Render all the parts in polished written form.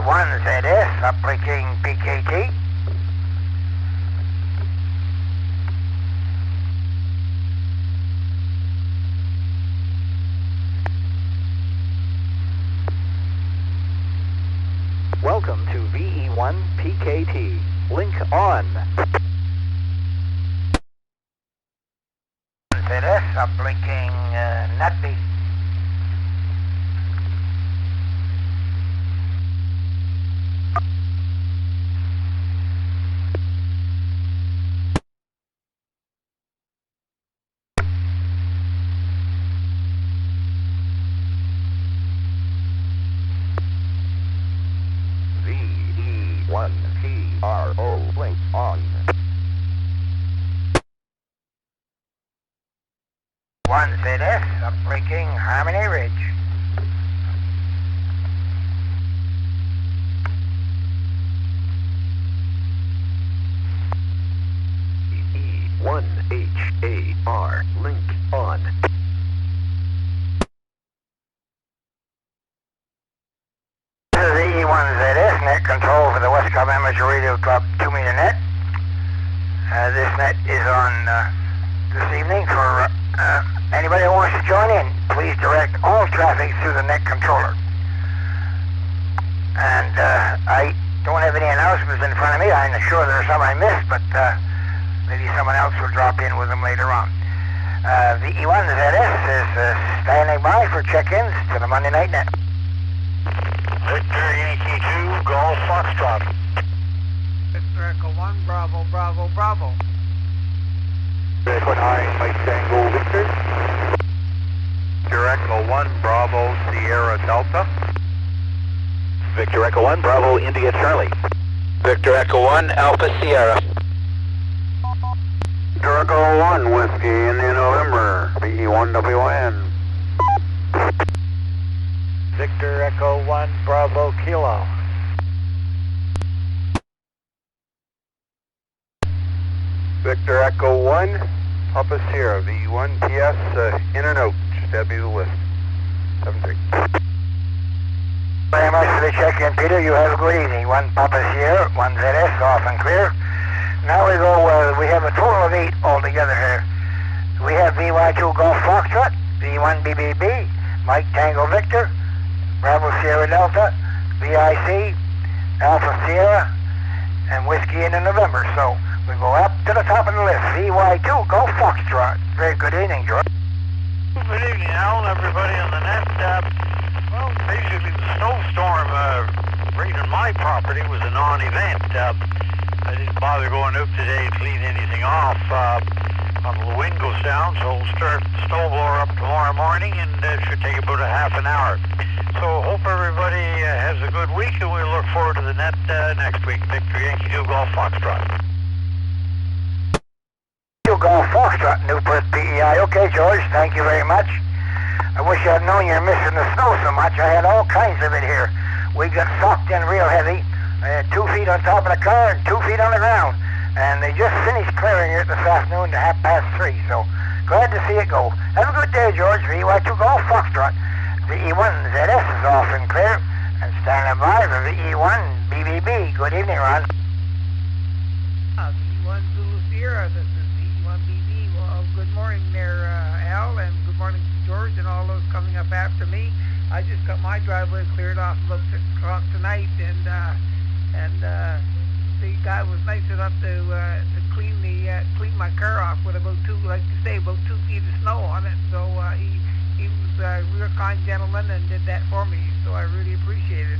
VE1ZS, uplink PKT. Welcome to VE1 PKT. Link on. ZS, uplinking NetBeat. VE1 PRO link on. VE1ZS, uplinking Harmony Ridge. VE1HAR link on. This is VE1ZS, net control for the Westcumb amateur radio club 2 meter net. This net is on this evening for anybody who wants to join in. Please direct all traffic through the net controller. And I don't have any announcements in front of me. I'm sure there are some I missed, but maybe someone else will drop in with them later on. VE1ZS is standing by for check-ins to the Monday night net. Victor Yankee 2, Golf Foxtrot. Victor Echo 1, Bravo, Bravo, Bravo. Echo 9, Mike Tango Victor. Victor Echo 1, Bravo, Sierra Delta. Victor Echo 1, Bravo, India Charlie. Victor Echo 1, Alpha Sierra. Victor Echo 1, Whiskey India November, VE1WN. Victor Echo 1, Bravo, Kilo. Victor Echo 1, Papa Sierra, VE1 PS, in and out, that'd be the list. 7-3. Very much for the check-in, Peter. You have a good evening. 1 Papa Sierra, 1 ZS, off and clear. Now we go, we have a total of 8 altogether here. We have VY2 Golf Foxtrot, V1 BBB, Mike Tango Victor, Bravo Sierra Delta, VIC, Alpha Sierra, and Whiskey in November. So we go up to the top of the list. VY2 Golf Foxtrot. Very good evening, George. Good evening, Al, everybody on the net. Well, basically the snowstorm right on my property was a non-event. I didn't bother going out today to clean anything off until the wind goes down, so we'll start the snowblower up tomorrow morning, and it should take about a half an hour. So hope everybody has a good week, and we look forward to the net next week. Victor Yankee 2 Golf Foxtrot. Golf Foxtrot, Newport PEI. Okay, George, thank you very much. I wish I'd known you're missing the snow so much. I had all kinds of it here. We got socked in real heavy. I had 2 feet on top of the car and 2 feet on the ground. And they just finished clearing it this afternoon to 3:30. So glad to see it go. Have a good day, George. VY2 Golf Foxtrot. VE1ZS is off and clear. And standing by for VE1 BBB. Good evening, Ron. VE1 Zulu Sierra, this is VE1 BB. Well, good morning there, Al, and good morning to George and all those coming up after me. I just got my driveway cleared off about 6 o'clock tonight, and the guy was nice enough to clean my car off with about 2 feet of snow on it. So he was a real kind gentleman and did that for me. So I really appreciate it.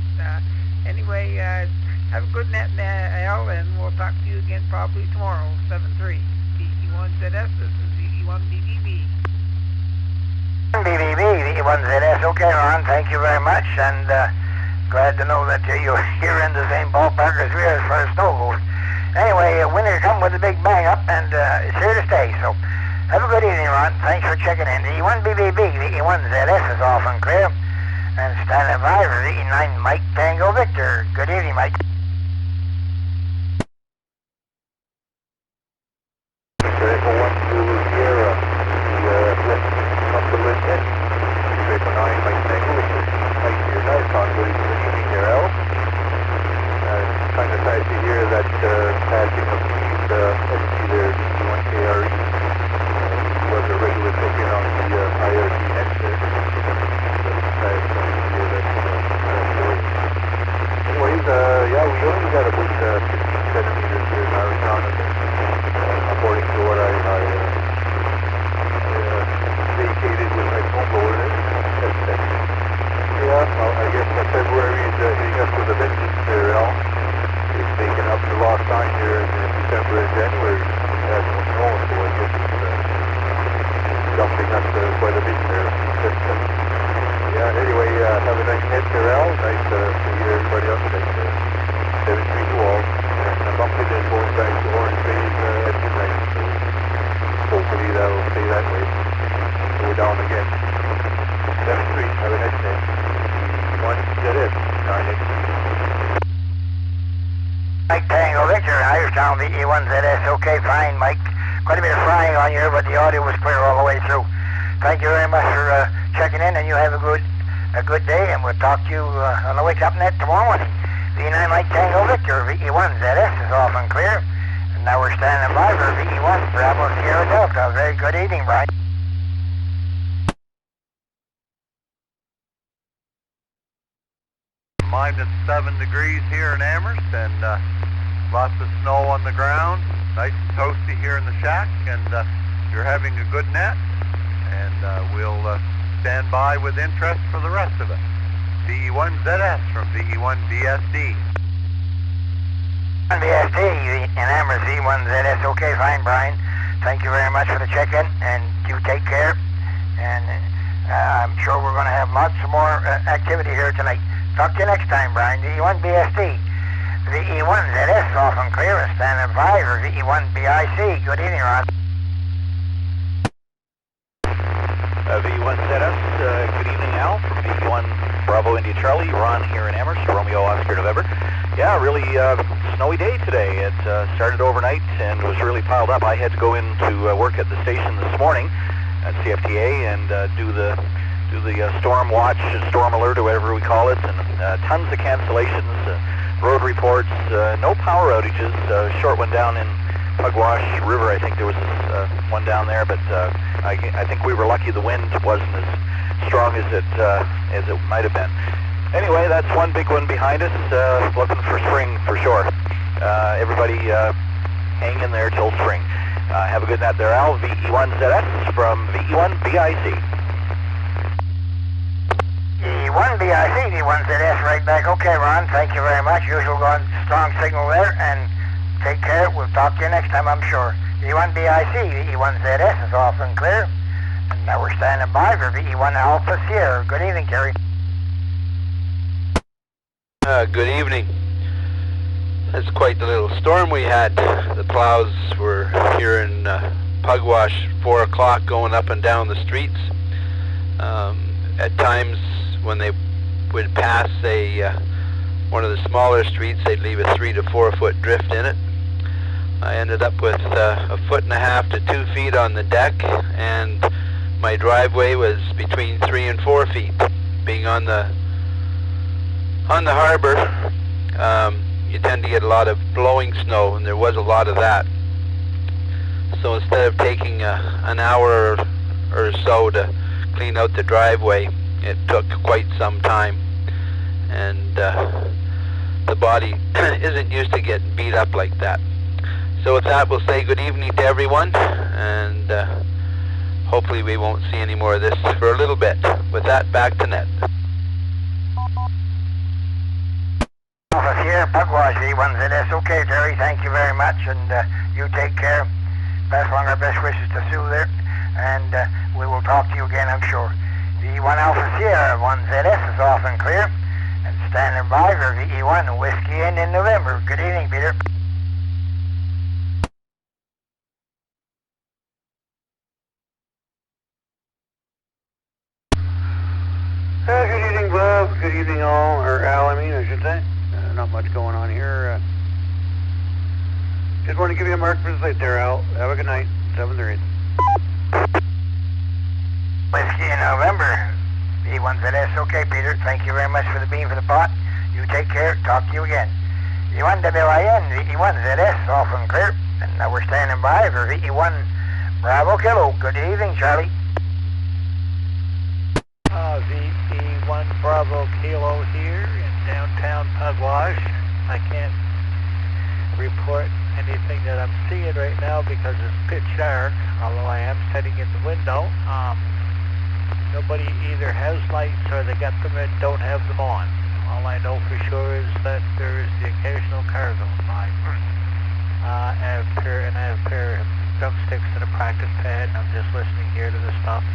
Anyway, have a good night, Al, and we'll talk to you again probably tomorrow. 7-3. VE1ZS. This is VE1 BBB. BBB, VE1ZS. Okay, Ron. Thank you very much, and glad to know that you're in the same ballpark as we are as far as snow goes. Anyway, winter come with a big bang up, and it's here to stay. So have a good evening, Ron. Thanks for checking in. VE1 BBB, VE1ZS is off and clear. And standing by for VE9 Mike Tango Victor. Good evening, Mike. Echo 1 Zulu Sierra, the list in. Echo 9 Mike Tango Victor. Mike, your nice on. Good evening there, Al. I guess that February is heading up to the vengeance there, Al. It's taken up the lost time here in December and January. It has no snow, so I guess it's jumping up quite a bit there. Yeah, anyway, have a nice net there, Al. Nice to hear everybody update there. 7 Street to all. And a bumpy then going back to Orange Bay at midnight. So hopefully that'll stay that way. Go down again. 7th Street, have a nice net. 1ZS, 983. Mike Tango Victor, Irishtown, VE1ZS. Okay, fine, Mike. Quite a bit of frying on you, but the audio was clear all the way through. Thank you very much for checking in, and you have a good day, and we'll talk to you on the Wake Up Net tomorrow morning. V9 Mike Tango Victor, VE1ZS is off and clear, and now we're standing by for VE1 Bravo Sierra Delta. Very good evening, Brian. -7 degrees here in Amherst, and lots of snow on the ground. Nice and toasty here in the shack, and you're having a good net, and we'll stand by with interest for the rest of it. VE1ZS from VE1BSD. BSD in Amherst, VE1ZS. Okay, fine, Brian. Thank you very much for the check-in, and you take care, and I'm sure we're going to have lots of more activity here tonight. Talk to you next time, Brian. VE1BSD. VE1ZS off and clear and standing by for VE1BIC. Good evening, Ron. VE1ZS, good evening, Al, from VE1 Bravo India Charlie. Ron here in Amherst, Romeo Oscar November. Yeah, really snowy day today. It started overnight and was really piled up. I had to go in to work at the station this morning at CFTA and do the storm watch, storm alert, or whatever we call it, and tons of cancellations, road reports, no power outages, short one down in Pugwash River. I think there was one down there, but I think we were lucky the wind wasn't as strong as it might have been. Anyway, that's one big one behind us, looking for spring for sure. Everybody hang in there till spring. Have a good night there, Al. VE1ZS from VE1BIC. VE1BIC, VE1ZS right back. Okay, Ron, thank you very much. Usual going strong signal there, and take care. We'll talk to you next time, I'm sure. VE1BIC, VE1ZS is off and clear. And now we're standing by for VE1 Alpha Sierra. Good evening, Terry. Good evening. That's quite the little storm we had. The plows were here in Pugwash, 4 o'clock, going up and down the streets. At times, when they would pass one of the smaller streets, they'd leave a 3 to 4 foot drift in it. I ended up with 1.5 to 2 feet on the deck, and my driveway was between 3 and 4 feet. Being on the harbor, you tend to get a lot of blowing snow, and there was a lot of that. So instead of taking an hour or so to clean out the driveway, it took quite some time, and the body isn't used to getting beat up like that. So with that, we'll say good evening to everyone, and hopefully we won't see any more of this for a little bit. With that, back to net. Alpha Sierra, Pugwash, VE1ZS. Okay, Terry, thank you very much, and you take care. Pass along our best wishes to Sue there, and we will talk to you again, I'm sure. VE1 Alpha Sierra, 1ZS is off and clear, and standing by for VE1 Whiskey in November. Good evening, Peter. Good evening, Bob. Good evening, all, or Al, I should say. Not much going on here. Just want to give you a mark for the site there, Al. Have a good night. 7-3. Whiskey in November. VE1ZS. Okay, Peter. Thank you very much for the bean for the pot. You take care. Talk to you again. VE1WIN, VE1ZS, off and clear. And now we're standing by for VE1 Bravo Kilo. Good evening, Charlie. VE1 Bravo Kilo here in downtown Pugwash. I can't report anything that I'm seeing right now because it's pitch dark, although I am sitting in the window. Nobody either has lights or they got them and don't have them on. All I know for sure is that there is the occasional car going by. I have a pair of drumsticks and a practice pad, and I'm just listening here to the stuff.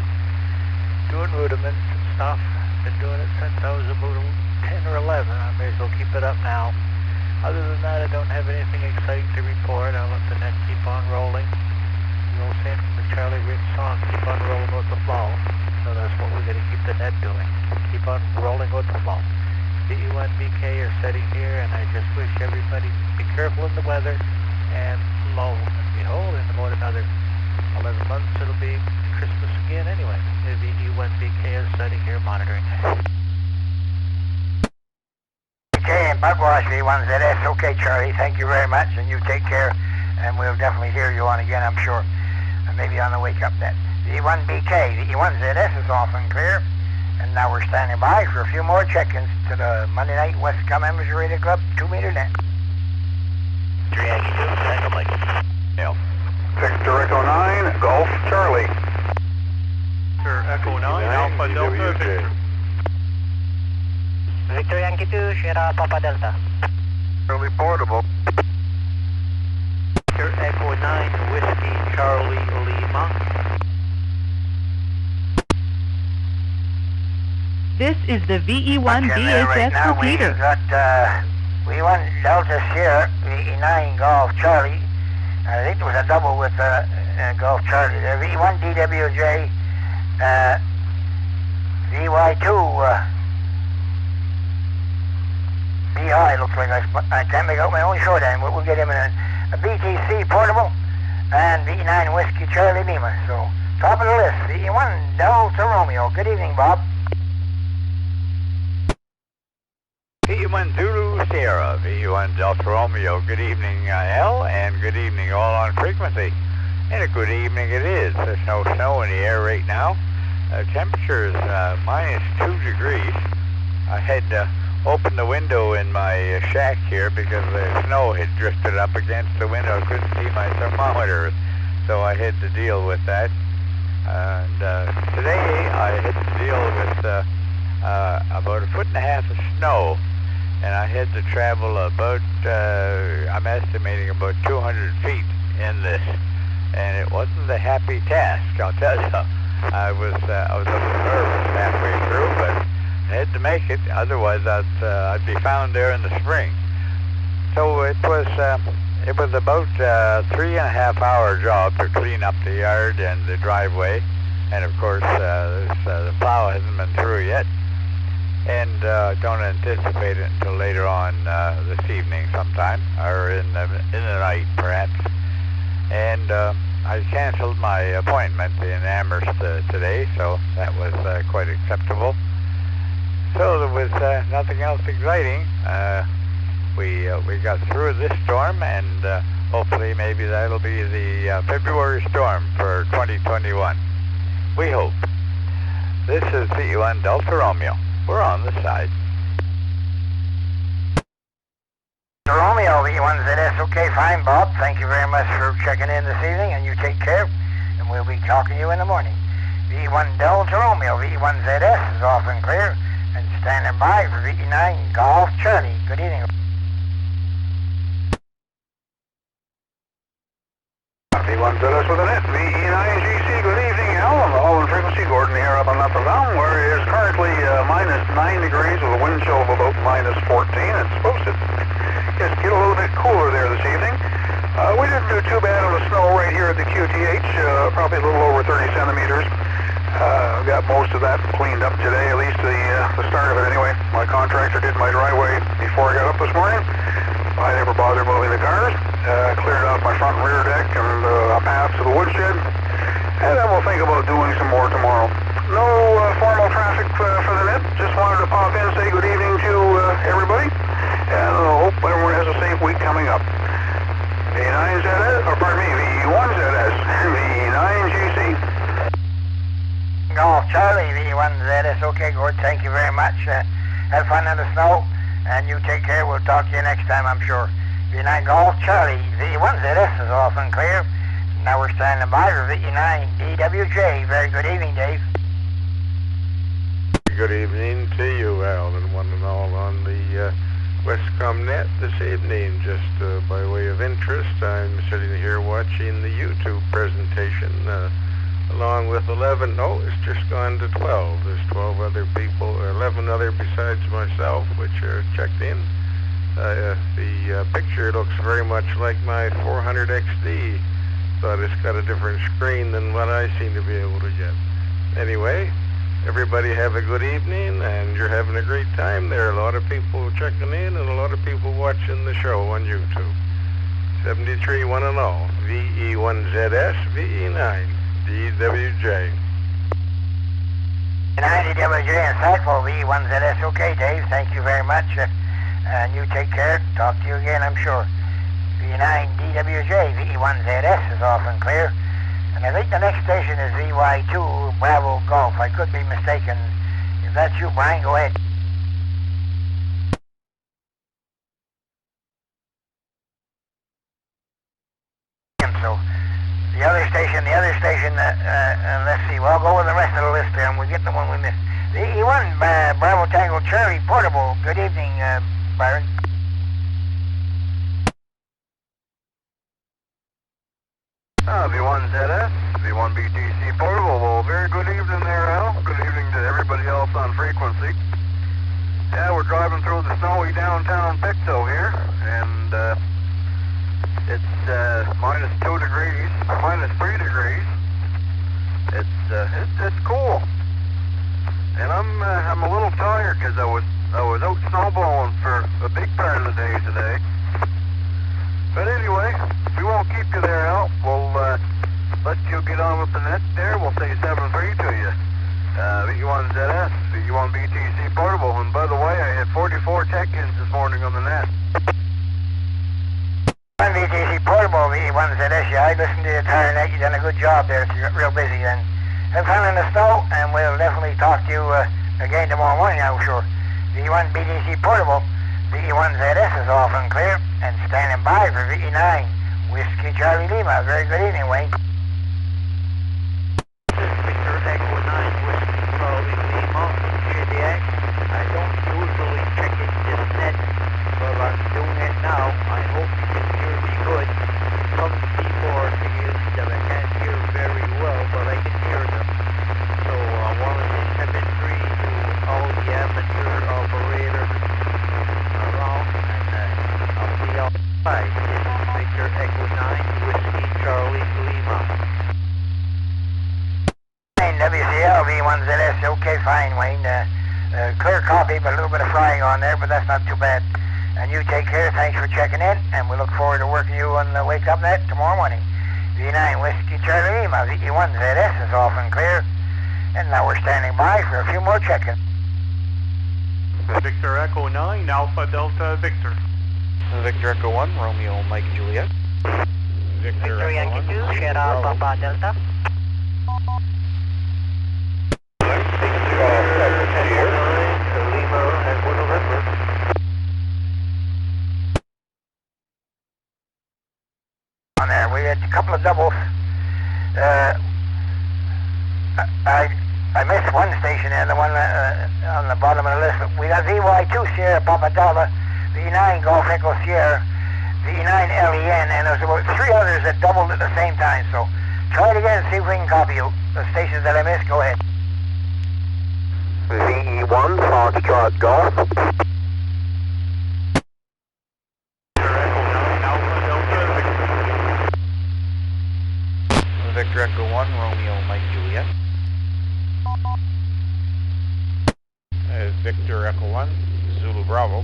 Doing rudiments and stuff. Been doing it since I was about 10 or 11. I may as well keep it up now. Other than that, I don't have anything exciting to report. I'll let the net keep on rolling. The old saying from the Charlie Rich song, keep on rolling with the flow. So that's what we're going to keep the net doing. Keep on rolling with the flow. VE1BK are setting here, and I just wish everybody be careful in the weather and low. And behold, in about another 11 months, it'll be Christmas again anyway. The VE1BK is setting here monitoring. Okay, and Pugwash V1ZS. Okay, Charlie, thank you very much, and you take care, and we'll definitely hear you on again, I'm sure. And maybe on the wake up net. V1BK, V1ZS is off and clear. And now we're standing by for a few more check-ins to the Monday night Westcumb Amateur Radio Club 2-meter net. Yankee 2, Tango Mike. Yeah. Victor Echo 9, Golf Charlie. Victor Echo 9, Alpha Delta Victor. Victor Yankee 2, Sierra Papa Delta. Charlie Portable. Victor Echo 9, Whiskey Charlie Lima. This is the VE1 right BHS now repeater. We've got V1 Delta Sierra, VE9 Golf Charlie. I think there was a double with Golf Charlie there. V1 DWJ, VY2 BI looks like I can't make out my own short end. We'll get him in a BTC portable and V9 Whiskey Charlie Lima. So top of the list, V1 Delta Romeo. Good evening, Bob. VE1 Zulu Sierra, VE1 Delta Romeo. Good evening, Al, and good evening all on frequency. And a good evening it is. There's no snow in the air right now. Temperature is minus 2 degrees. I had opened the window in my shack here because the snow had drifted up against the window. I couldn't see my thermometer, so I had to deal with that. And today I had to deal with about 1.5 feet of snow. And I had to travel about, I'm estimating about 200 feet in this. And it wasn't a happy task, I'll tell you. I was a little nervous halfway through, but I had to make it. Otherwise, I'd be found there in the spring. So it was about a 3.5 hour job to clean up the yard and the driveway. And of course, the plow hasn't been through yet. And don't anticipate it until later on this evening sometime, or in the night perhaps. And I canceled my appointment in Amherst today, so that was quite acceptable. So there was nothing else exciting. We got through this storm, and hopefully maybe that'll be the February storm for 2021. We hope. This is VE1 Delta Romeo. We're on the side. Romeo, V1ZS. Okay, fine, Bob. Thank you very much for checking in this evening, and you take care, and we'll be talking to you in the morning. V1 Delta Romeo, V1ZS is off and clear, and standing by for VE9 Golf Charlie. Good evening. V1ZS with an S, VE9GC. Good evening, Al. On the Holland frequency, Gordon here up on Upper Down, where it is currently minus 9 degrees with a wind chill of about minus 14. It's supposed to just get a little bit cooler there this evening. We didn't do too bad on the snow right here at the QTH, probably a little over 30 centimeters. Got most of that cleaned up today, at least the start of it anyway. My contractor did my driveway before I got up this morning. I never bothered moving the cars. Cleared off my front and rear deck and a path to the woodshed. And then we'll think about doing some more tomorrow. No formal traffic for the net. Just wanted to pop in and say good evening to everybody. And hope everyone has a safe week coming up. V9ZS, or pardon me, V1ZS, V9GC. Golf Charlie, V1ZS. Okay, Gord, thank you very much. Have fun in the snow, and you take care. We'll talk to you next time, I'm sure. V9 Golf Charlie, V1ZS is off and clear. Now we're standing by for VE9 DWJ. Very good evening, Dave. Good evening to you, Al, and one and all on the Westcumb net this evening. Just by way of interest, I'm sitting here watching the YouTube presentation along with 11, no, it's just gone to 12. There's 12 other people, 11 other besides myself, which are checked in. The picture looks very much like my 400 XD, but it's got a different screen than what I seem to be able to get. Anyway, everybody have a good evening, and you're having a great time there. A lot of people checking in and a lot of people watching the show on YouTube. 73 one and all, VE1ZS, VE9, DWJ. 90 WJ insightful, VE1ZS. Okay, Dave, thank you very much. And you take care. Talk to you again, I'm sure. V9 DWJ, VE1ZS is off and clear. And I think the next station is VY2 Bravo Golf. I could be mistaken. If that's you, Brian, go ahead. So, the other station, let's see, well, I'll go with the rest of the list there and we'll get the one we missed. VE1 Bravo Tango Charlie Portable. Good evening, Byron. V1ZS, V1BTC Portable. Well, very good evening there, Al. Good evening to everybody else on frequency. Yeah, we're driving through the snowy downtown Pictou here, and it's minus 2 degrees, minus 3 degrees. It's cool, and I'm a little tired because I was out snowballing for a big part of the day today. But anyway, we won't keep you there, Al. We'll let you get on with the net there. We'll say 7-3 to you. VE1ZS, VE1BTC Portable. And by the way, I had 44 tech-ins this morning on the net. VTC Portable, VE1ZS. Yeah, I listened to you the entire night. You've done a good job there. So you got real busy then. Have fun in the snow, and we'll definitely talk to you again tomorrow morning, I'm sure. VE1BTC Portable. VE1ZS is off and clear, and standing by for VE9, Whiskey Charlie Lima. Very good evening, Wayne. This is Victor Echo 9, Whiskey Charlie Lima, JDX. I don't usually check in this net, but I'm doing it now. I hope you can hear me good. Some people are saying that I can't hear very well, but I can hear them. So I want to say 7-3 to all the amateur operators around, and I'll be outside. This is Victor Echo 9, Whiskey Charlie Lima. WCL V1ZS, okay, fine, Wayne. Clear copy, but a little bit of flying on there, but that's not too bad. And you take care, thanks for checking in, and we look forward to working you on the Wake Up Net tomorrow morning. V9 Whiskey Charlie Lima, VE1ZS is off and clear, and now we're standing by for a few more check-ins. Victor Echo 9, Alpha Delta Victor. Victor Echo 1, Romeo Mike Juliet. Victor Yankee 2, Sierra Papa Delta. On there, we had a couple of doubles. I missed one station there, the one on the bottom of the list. We got VY2 Sierra Papa Delta, V9 Golf Echo Sierra, V9 LEN, and there's about 3 others that doubled at the same time. So try it again and see if we can copy you. The stations that I missed, go ahead. VE1 Foxtrot Golf. Victor Echo 1, Romeo Mike Juliet. Victor Echo 1, Zulu Bravo.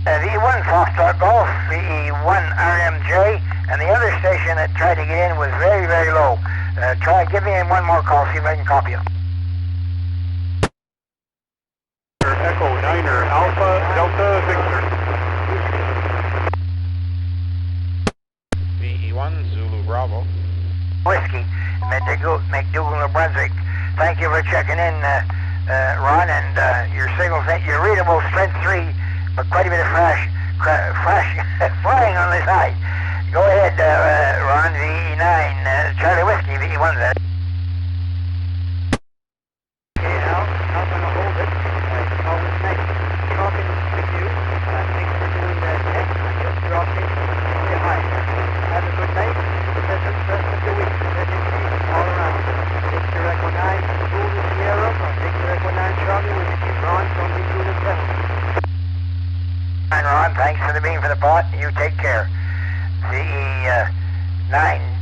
VE1 Foxtrot Golf, VE1 RMJ, and the other station that tried to get in was very, very low. Give me in one more call, see if I can copy you. Echo 9er, Alpha Delta Victor. VE1 Zulu Bravo. Whiskey, McDougal, New Brunswick. Thank you for checking in, Ron, and your signal's your readable strength 3, but quite a bit of flying on the side. Go ahead, Ron, VE9, Charlie Whiskey, VE1 there. Okay, Al, thanks for the bean for the pot. You take care. VE9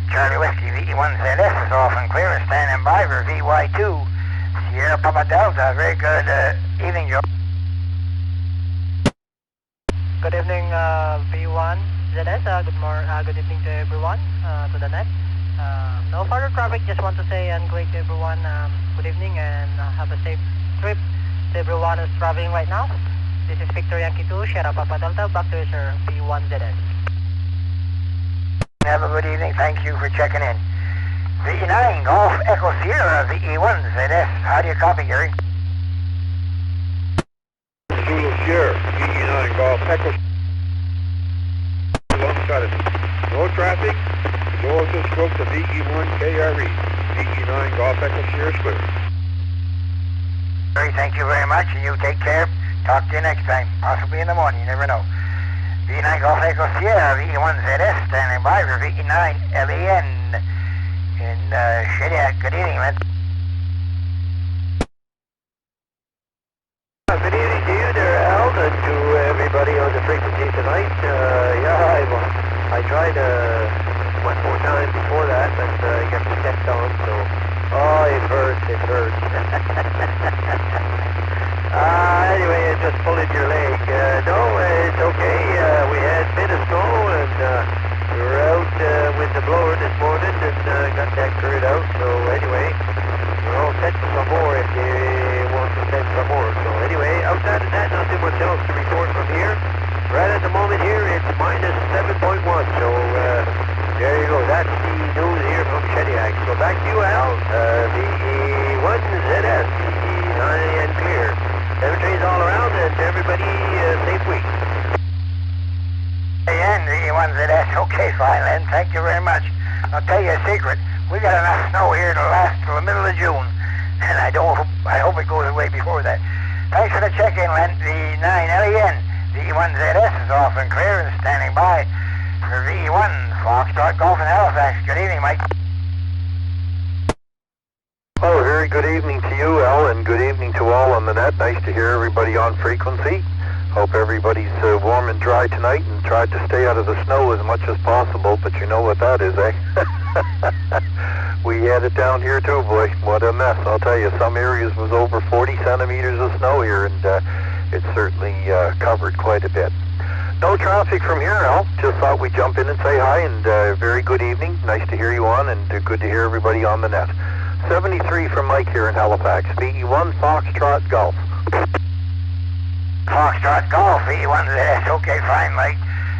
Charlie Whiskey, VE1ZS is off and clear and standing by for VY2 Sierra Papa Delta. Very good evening, Joe. Good evening, V1ZS. Good evening to everyone, to the net. No further traffic, just want to say and greet everyone good evening and have a safe trip to everyone who's traveling right now. This is Victor Yankee 2, Sierra Papa Delta, back to you, sir, V1ZS. Have a good evening, thank you for checking in. VE9 Golf Echo Sierra, VE1ZS. How do you copy, Gary? Zulu Sierra, VE9 Golf Echo. Alongside us. No traffic. Closest stroke to VE1 KRE. VE9 Golf Echo Sierra Square. Gary, thank you very much, and you take care. Talk to you next time, possibly in the morning, you never know. VE9 Golf Echo Sierra, VE1ZS, standing by for VE9 LEN in Shediac. Good evening, man. Good evening to you there, Al, and to everybody on the frequency tonight. I tried one more time before that, but I got stepped on, so... Oh, it hurts. Anyway, I just pulled your leg. No, it's okay. We had a bit of snow, and we were out with the blower this morning and got that cleared out. So anyway, we're all set for some more if you want to send some more. So anyway, outside of that, not too much else to report from here. Right at the moment here, it's minus 7.1. So there you go. That's the news here from Shediac. So back to you, Al. VE1ZS, VE9 and clear. Cemeteries all around, and everybody, safe week. Hey, and VE1ZS. Okay, fine, Len. Thank you very much. I'll tell you a secret. We got enough snow here to last till the middle of June, and I hope it goes away before that. Thanks for the check-in, Len. VE9 LEN. VE1ZS is off and clear and standing by for VE1 Foxtrot Golf in Halifax. Good evening, Mike. Oh, very good evening to you, Al, and good evening to all on the net. Nice to hear everybody on frequency. Hope everybody's warm and dry tonight and tried to stay out of the snow as much as possible, but you know what that is, eh? We had it down here too, boy. What a mess. I'll tell you, some areas was over 40 centimeters of snow here, and it certainly covered quite a bit. No traffic from here, Al. Just thought we'd jump in and say hi, and very good evening. Nice to hear you on, and good to hear everybody on the net. 73 from Mike here in Halifax. VE1 Foxtrot Golf. Foxtrot Golf, VE1ZS. Okay, fine, Mike.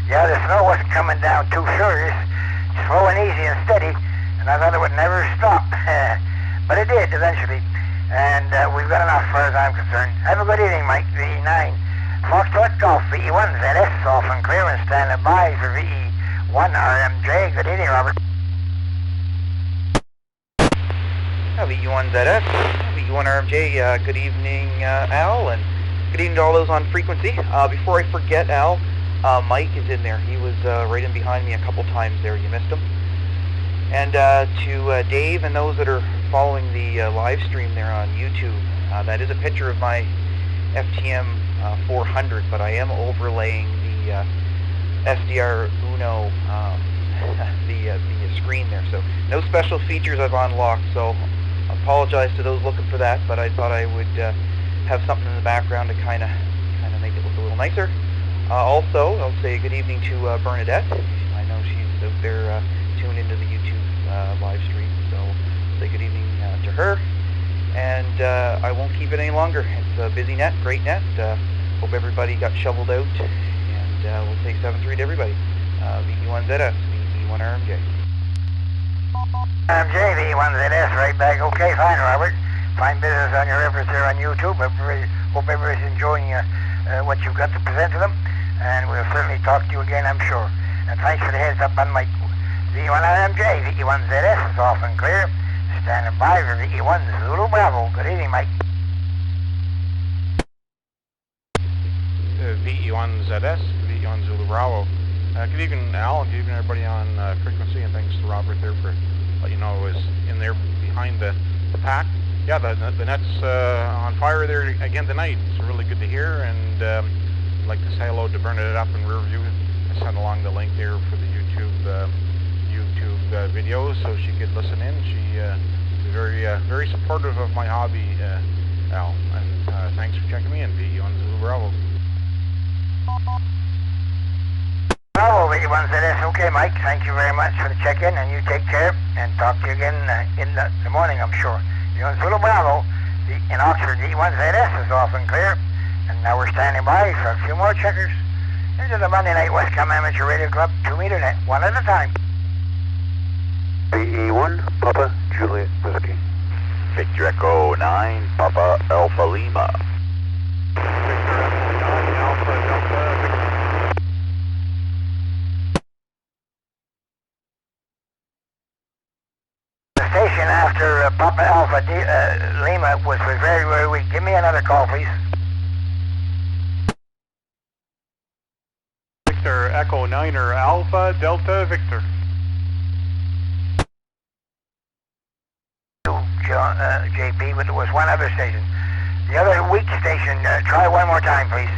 Yeah, the snow wasn't coming down too furious. Slow and easy and steady, and I thought it would never stop. But it did, eventually. And we've got enough as far as I'm concerned. Have a good evening, Mike. VE9 Foxtrot Golf, VE1ZS, off and clear and standing by for VE1 RMJ. Good evening, Robert. VE1ZS, VE1 RMJ, good evening, Al, and good evening to all those on frequency. Before I forget, Al, Mike is in there. He was right in behind me a couple times there. You missed him. And to Dave and those that are following the live stream there on YouTube, that is a picture of my FTM 400, but I am overlaying the SDR Uno, the screen there. So no special features I've unlocked, so I apologize to those looking for that, but I thought I would have something in the background to kind of make it look a little nicer. Also, I'll say good evening to Bernadette. I know she's out there tuned into the YouTube live stream, so I'll say good evening to her. And I won't keep it any longer. It's a busy net, great net. Hope everybody got shoveled out, and we'll say 7-3 to everybody. VE1ZS, VE1 RMJ. RMJ, VE1ZS, right back. Okay, fine, Robert. Fine business on your efforts there on YouTube. Hope everybody's enjoying what you've got to present to them, and we'll certainly talk to you again, I'm sure. And thanks for the heads up on Mike. VE1 RMJ, VE1ZS is off and clear. Standing by for VE1 Zulu Bravo. Good evening, Mike. VE1ZS, VE1 Zulu Bravo. Good evening, Al, and good evening everybody on frequency, and thanks to Robert there for letting you know I was in there behind the pack. Yeah, the net's on fire there again tonight. It's really good to hear, and you'd like to say hello to Bernadette up in Riverview, I sent along the link there for the YouTube videos so she could listen in. She is very supportive of my hobby, Al. And thanks for checking me in, VE1 Zulu Bravo. Bravo, VE1ZS. Okay, Mike. Thank you very much for the check-in, and you take care. And talk to you again in the morning, I'm sure. VE1 Zulu Bravo in Oxford. VE1ZS is off and clear, and now we're standing by for a few more checkers into the Monday Night Westcumb Amateur Radio Club 2-meter net, one at a time. VE1, Papa Juliet Whiskey. Victor Echo 9, Papa Alpha Lima. Victor Echo 9, Alpha Delta Victor. The station after Papa Alpha Lima was very, very weak. Give me another call, please. Victor Echo 9er, Alpha Delta Victor. JP, but there was one other station. The other weak station, try one more time, please.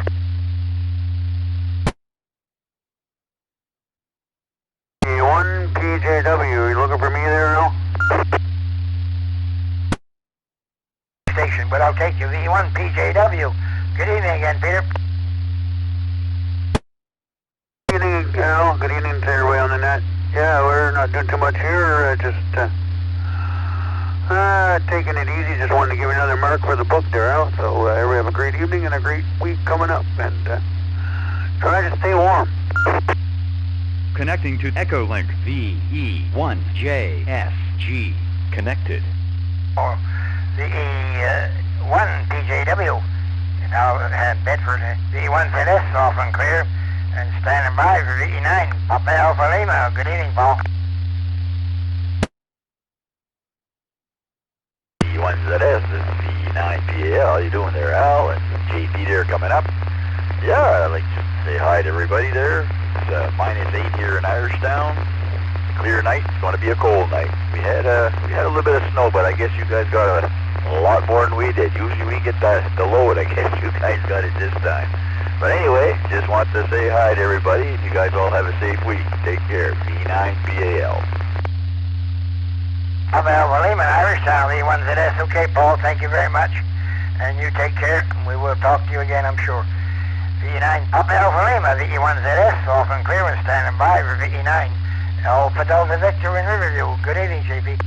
VE1 PJW, you looking for me there, Al? Station, but I'll take you. VE1 PJW. Good evening again, Peter. Good evening, Al. Good evening to everybody on the net. Yeah, we're not doing too much here, just taking it easy. Just wanted to give another mark for the book there, Al. So everybody have a great evening and a great week coming up, and try to stay warm. Connecting to Echolink VE1JSG. Connected. Oh, VE1 PJW. Now Bedford, VE1ZS off and clear, and standing by for VE9 Papa Alpha Lima. Good evening, Paul. VE1ZS, this is VE9PAL. How you doing there, Al? And JP there coming up. Yeah, I'd like to say hi to everybody there. It's -8 here in Irishtown. Clear night. It's going to be a cold night. We had a little bit of snow, but I guess you guys got a lot more than we did. Usually we get the load. I guess you guys got it this time. But anyway, just want to say hi to everybody, and you guys all have a safe week. Take care. VE9PAL. Papa Alpha Lima, Irishtown, VE1ZS. Okay, Paul, thank you very much. And you take care, and we will talk to you again, I'm sure. VE9 Papa Alpha Lima, VE1ZS, off and clear and standing by for VE9 Alpha Delta Victor in Riverview. Good evening, JP.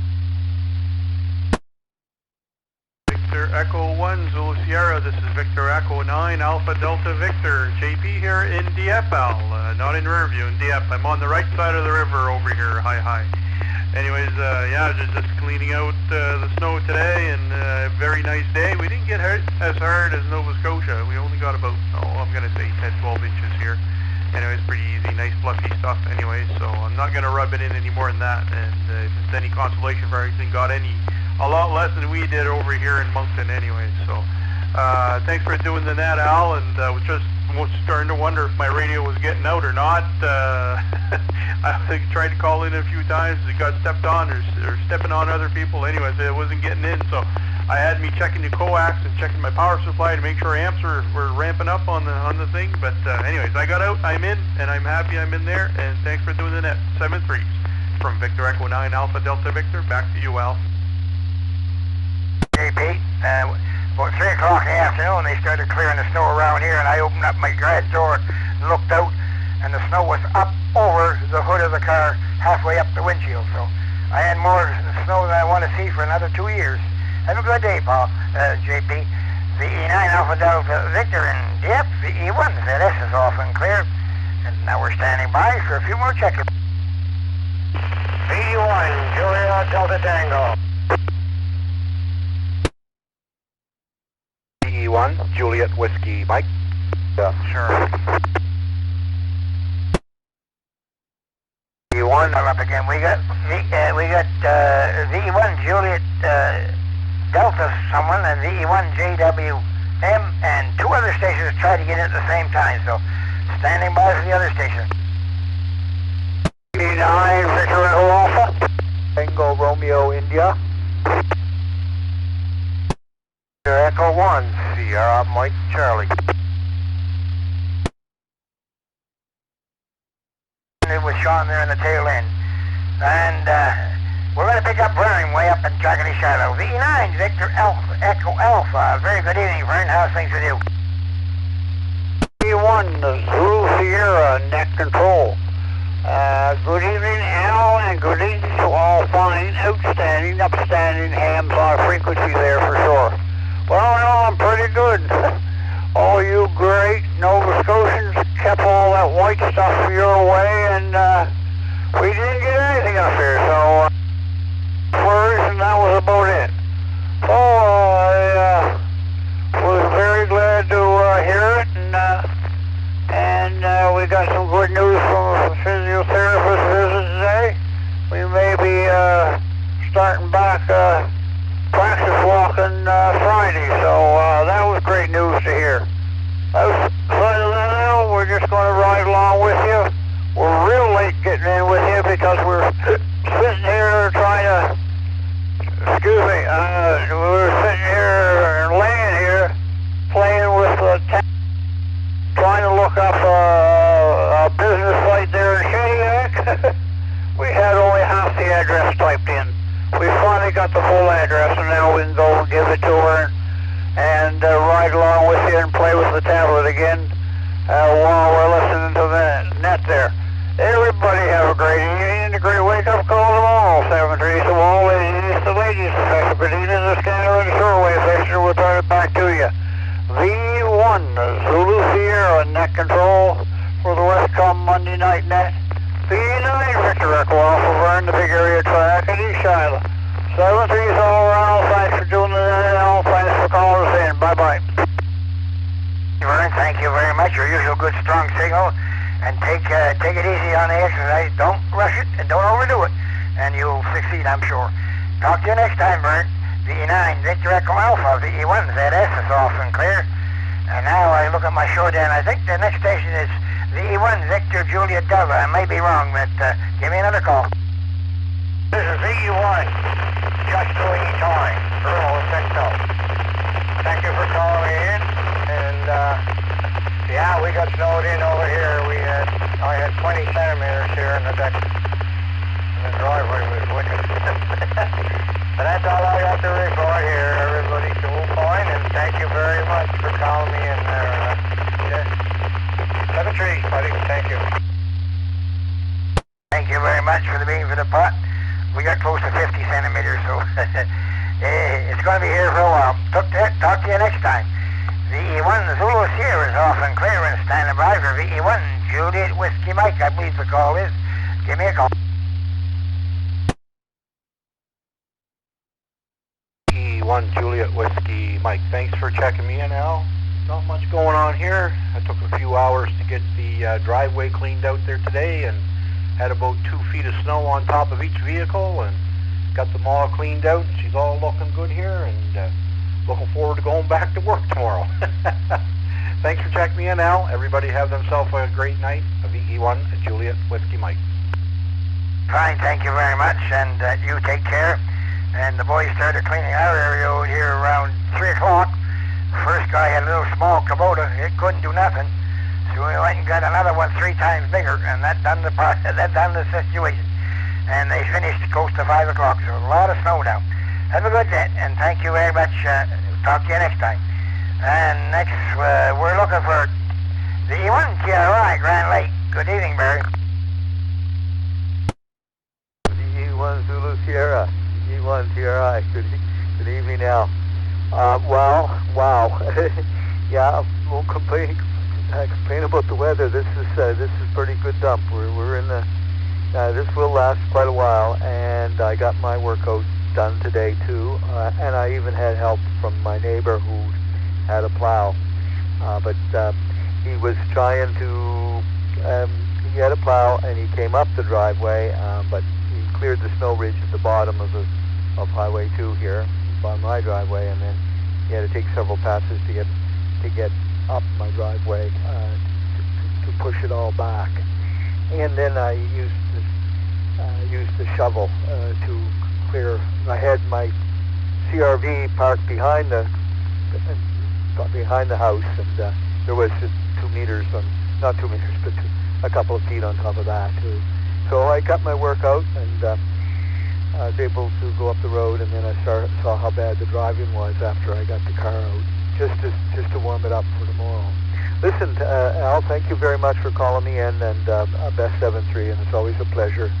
Victor Echo 1, Zulu Sierra. This is Victor Echo 9, Alpha Delta Victor. JP here in Dieppe, Al. Not in Riverview, in Dieppe. I'm on the right side of the river over here. Hi. Anyways, yeah, just cleaning out the snow today, and a very nice day. We didn't get hurt as hard as Nova Scotia. We only got about, I'm going to say 10-12 inches here. Anyways, pretty easy, nice fluffy stuff anyway, so I'm not going to rub it in any more than that. And if it's any consolation for anything, got a lot less than we did over here in Moncton anyway. So thanks for doing the net, Al, and was just starting to wonder if my radio was getting out or not. I tried to call in a few times. It got stepped on or stepping on other people. Anyways, it wasn't getting in, so I had me checking the coax and checking my power supply to make sure amps were ramping up on the thing. But anyways, I got out, I'm in, and I'm happy I'm in there, and thanks for doing the net. 7-3 from Victor Echo 9 Alpha Delta Victor. Back to you, Al. Hey, Pete. About 3 o'clock in the afternoon, they started clearing the snow around here, and I opened up my garage door and looked out, and the snow was up over the hood of the car, halfway up the windshield. So I had more snow than I want to see for another 2 years. Have a good day, Paul, JP. VE9 Alpha Delta Victor in Dieppe. VE1ZS is off and clear, and now we're standing by for a few more check-ins. VE1 Juliet Delta Tango. VE1 Juliet Whiskey, Mike. Yeah, sure. VE1, I'm up again. We got VE1 Juliet Delta someone and VE1 JWM and 2 other stations try to get in at the same time. So standing by for the other station. VE9 Victor Echo Alpha. Tango Romeo India. Echo 1 Sierra Mike Charlie. Sean there in the tail end. And we're going to pick up Vern way up in Chocolate Shiloh. VE9, Victor Alpha, Echo Alpha. Very good evening, Vern. How's things with you? VE1, Zulu Sierra, net control. Good evening, Al, and good evening to all fine, outstanding, upstanding hams on frequency there for sure. Well, no, I'm pretty good. All you great Nova Scotians kept all that white stuff your way, and we didn't get anything up here, so furs, and that was about it. So I was very glad to hear it, and we got some good news from a physiotherapist visit today. We may be starting back practice walking Friday, so that was great news to hear. Outside of that now, we're just going to ride along with you. We're real late getting in with you because we're sitting here trying to, excuse me, we're sitting here and laying here playing with the trying to look up a business site there in Shediac. We had only half the address typed in. We finally got the full address, and now we can go and give it to her and ride along with you and play with the tablet again while we're listening to the net there. Everybody have a great evening and a great wake-up call tomorrow. 7-3 to all ladies, the ladies, Professor Padina, the scanner and the shortwave section. We'll turn it back to you. V1, Zulu Sierra, net control for the Westcumb Monday night net. V9, Victor Echo Alpha, Vern, the big area track at East Shiloh. 7-3's all around. Thanks for doing the net, Al. Thanks for calling us in. Bye-bye. Vern, thank you very much. Your usual good strong signal. And take it easy on the exercise. Don't rush it and don't overdo it. And you'll succeed, I'm sure. Talk to you next time, Vern. VE9, Victor Echo Alpha, VE1, ZS is off and clear. And now I look at my show down. I think the next station is VE1, Victor Juliet Delta. I may be wrong, but give me another call. This is VE1, just doing time, Earl Central. Thank you for calling me in, and yeah, we got snowed in over here. I had 20 centimeters here in the deck, and the driveway was wicked. But that's all I got to report here. Everybody's doing fine, and thank you very much for calling me in there. Have a treat, buddy. Thank you. Thank you very much for the being for the pot. We got close to 50 centimeters, so it's going to be here for a while. Talk to you next time. VE1 Zulu Sierra is off and clear and standing by for VE1 Juliet Whiskey Mike, I believe the call is. Give me a call. VE1 Juliet Whiskey Mike, thanks for checking me in, Al. Not much going on here. I took a few hours to get the driveway cleaned out there today and had about 2 feet of snow on top of each vehicle and got them all cleaned out. She's all looking good here and looking forward to going back to work tomorrow. Thanks for checking me in, Al. Everybody have themselves a great night. A VE1 Juliet Whiskey Mike. Fine, thank you very much, and you take care. And the boys started cleaning our area over here around 3 o'clock. First guy had a little small Kubota. It couldn't do nothing. So we went and got another one 3 times bigger, and that done the situation. And they finished close to 5 o'clock, so a lot of snow now. Have a good day, and thank you very much. Talk to you next time. And next, we're looking for the E1 GRI, Grand Lake. Good evening, Barry. VE1 Zulu Sierra, VE1 GRI. Good evening, Al. Wow. Yeah, won't complain about the weather. This is pretty good dump. We're in the. This will last quite a while, and I got my workout done today too, and I even had help from my neighbor who had a plow, but he was trying to. He had a plow and he came up the driveway, but he cleared the snow ridge at the bottom of Highway 2 here by my driveway, and then he had to take several passes to get up my driveway to push it all back. And then I used the shovel to clear. I had my CRV parked behind the house, and there was just 2 meters, not 2 meters, but a couple of feet on top of that to So I got my workout, and I was able to go up the road, and then I saw how bad the driving was after I got the car out, just to warm it up for tomorrow. Listen, Al, thank you very much for calling me in, and best 7-3, and it's always a pleasure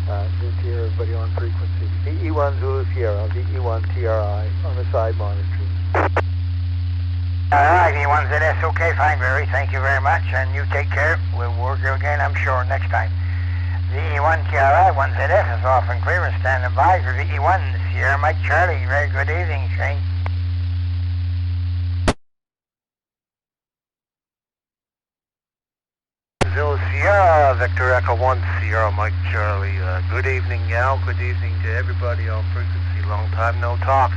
to hear everybody on frequency. VE1 Zulu Sierra, VE1 TRI on the side monitoring. All right, V1ZS, okay, fine, Barry. Thank you very much, and you take care. We'll work you again, I'm sure, next time. VE1 TRI 1ZS is off and clear and standing by for VE1 Sierra Mike Charlie. Very good evening, Shane. Zulu Sierra, Victor Echo 1 Sierra Mike Charlie. Good evening, Al. Good evening to everybody on frequency. Long time no talk.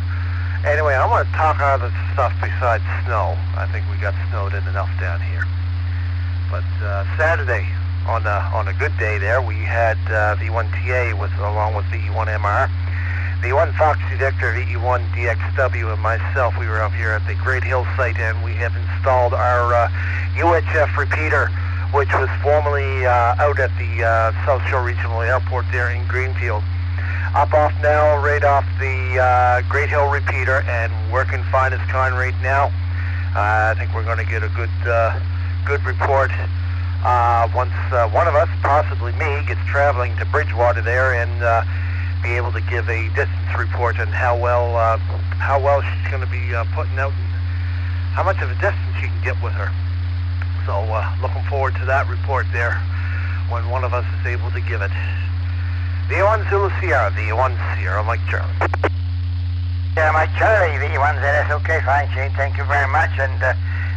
Anyway, I want to talk other stuff besides snow. I think we got snowed in enough down here. But Saturday, on a good day there, we had V1TA along with VE1MR. V1 Foxy Victor, VE1 DXW, and myself. We were up here at the Great Hill site, and we have installed our UHF repeater, which was formerly out at the South Shore Regional Airport there in Greenfield. Up off now, right off the Great Hill repeater, and working fine as kind right now. I think we're going to get a good report once one of us, possibly me, gets traveling to Bridgewater there and be able to give a distance report on how well she's going to be putting out, and how much of a distance she can get with her. So looking forward to that report there when one of us is able to give it. V1 Zulu Sierra, V1 Sierra Mike Charlie. Yeah, Mike Charlie, V1ZS, okay, fine, Shane, thank you very much, and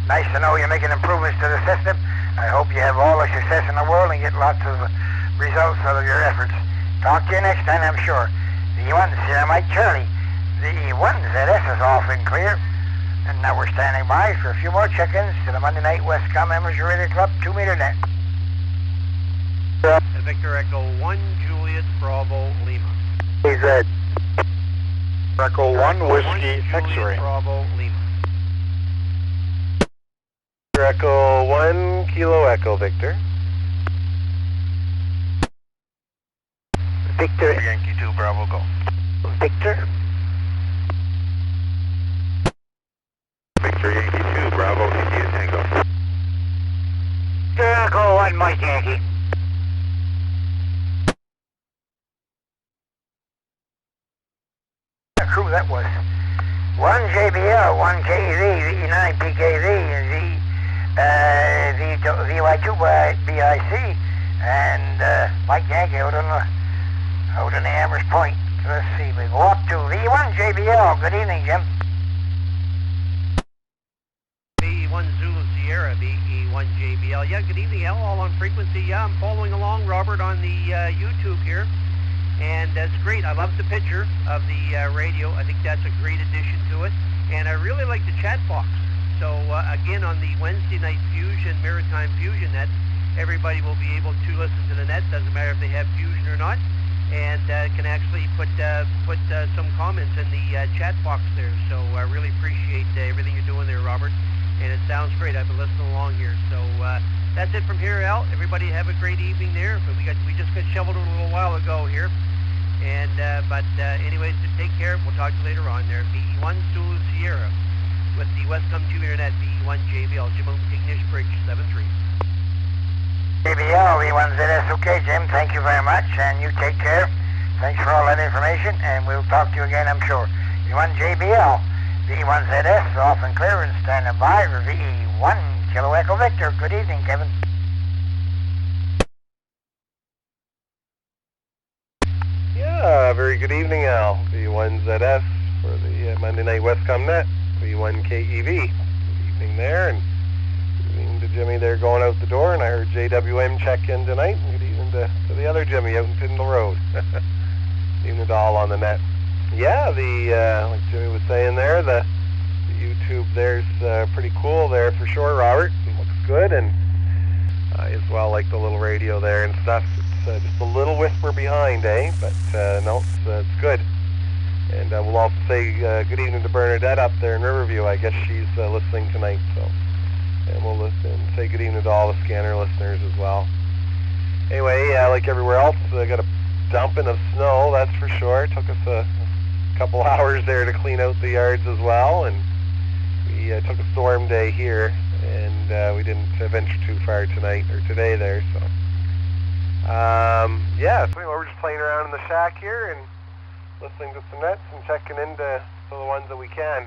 nice to know you're making improvements to the system. I hope you have all the success in the world and get lots of results out of your efforts. Talk to you next time, I'm sure. V1 Sierra Mike Charlie, V1ZS is off and clear, and now we're standing by for a few more check-ins to the Monday night Westcumb Amateur Radio Club 2-meter net. Victor Echo 1 Juliet Bravo Lima. AZ. Echo 1 Whiskey X-ray. Bravo Lima. Echo 1 Kilo Echo Victor. Victor Yankee 2 Bravo Go. Victor. Victor Yankee 2 Bravo India Tango. Echo 1 Mike Yankee. Crew that was 1 JBL, 1 KEV, VE9 PKV, and VY2 BIC, and Mike Yankee out on the Amherst Point. So let's see, we go up to V1 JBL. Good evening, Jim. VE1 Zulu Sierra, VE1 JBL. Yeah, good evening, Al, all on frequency. Yeah, I'm following along, Robert, on the YouTube here. And that's great. I love the picture of the radio. I think that's a great addition to it. And I really like the chat box. So again, on the Wednesday night Fusion, Maritime Fusion net, everybody will be able to listen to the net. Doesn't matter if they have Fusion or not. And can actually put some comments in the chat box there. So I really appreciate everything you're doing there, Robert. And it sounds great. I've been listening along here. So that's it from here, Al. Everybody have a great evening there. But we just got shoveled a little while ago here. And anyways, take care. We'll talk to you later on there. VE1 Zulu Sierra with the Westcumb 2-meter net, VE1 JBL, Jim Ignish Bridge 73. JBL, V1ZS, okay, Jim. Thank you very much, and you take care. Thanks for all that information, and we'll talk to you again, I'm sure. V1 JBL, V1ZS, off and clear and standing by for VE1 Kilo Echo Victor. Good evening, Kevin. Yeah, very good evening, Al. V1ZS for the Monday Night Westcomb Net. V1 KEV. Good evening there, and good evening to Jimmy there going out the door, and I heard JWM check in tonight. And good evening to the other Jimmy out in Tyndall Road. Good evening to all on the net. Yeah, like Jimmy was saying there, the YouTube there's pretty cool there for sure, Robert. It looks good, and as well like the little radio there and stuff. It's just a little whisper behind, eh? But no, it's good. And we'll also say good evening to Bernadette up there in Riverview. I guess she's listening tonight. So, and we'll listen and say good evening to all the scanner listeners as well. Anyway, like everywhere else, got a dumping of snow, that's for sure. Took us a couple hours there to clean out the yards as well, and we took a storm day here, and we didn't venture too far tonight or today there. So, yeah, so we're just playing around in the shack here and listening to some nets and checking into the ones that we can.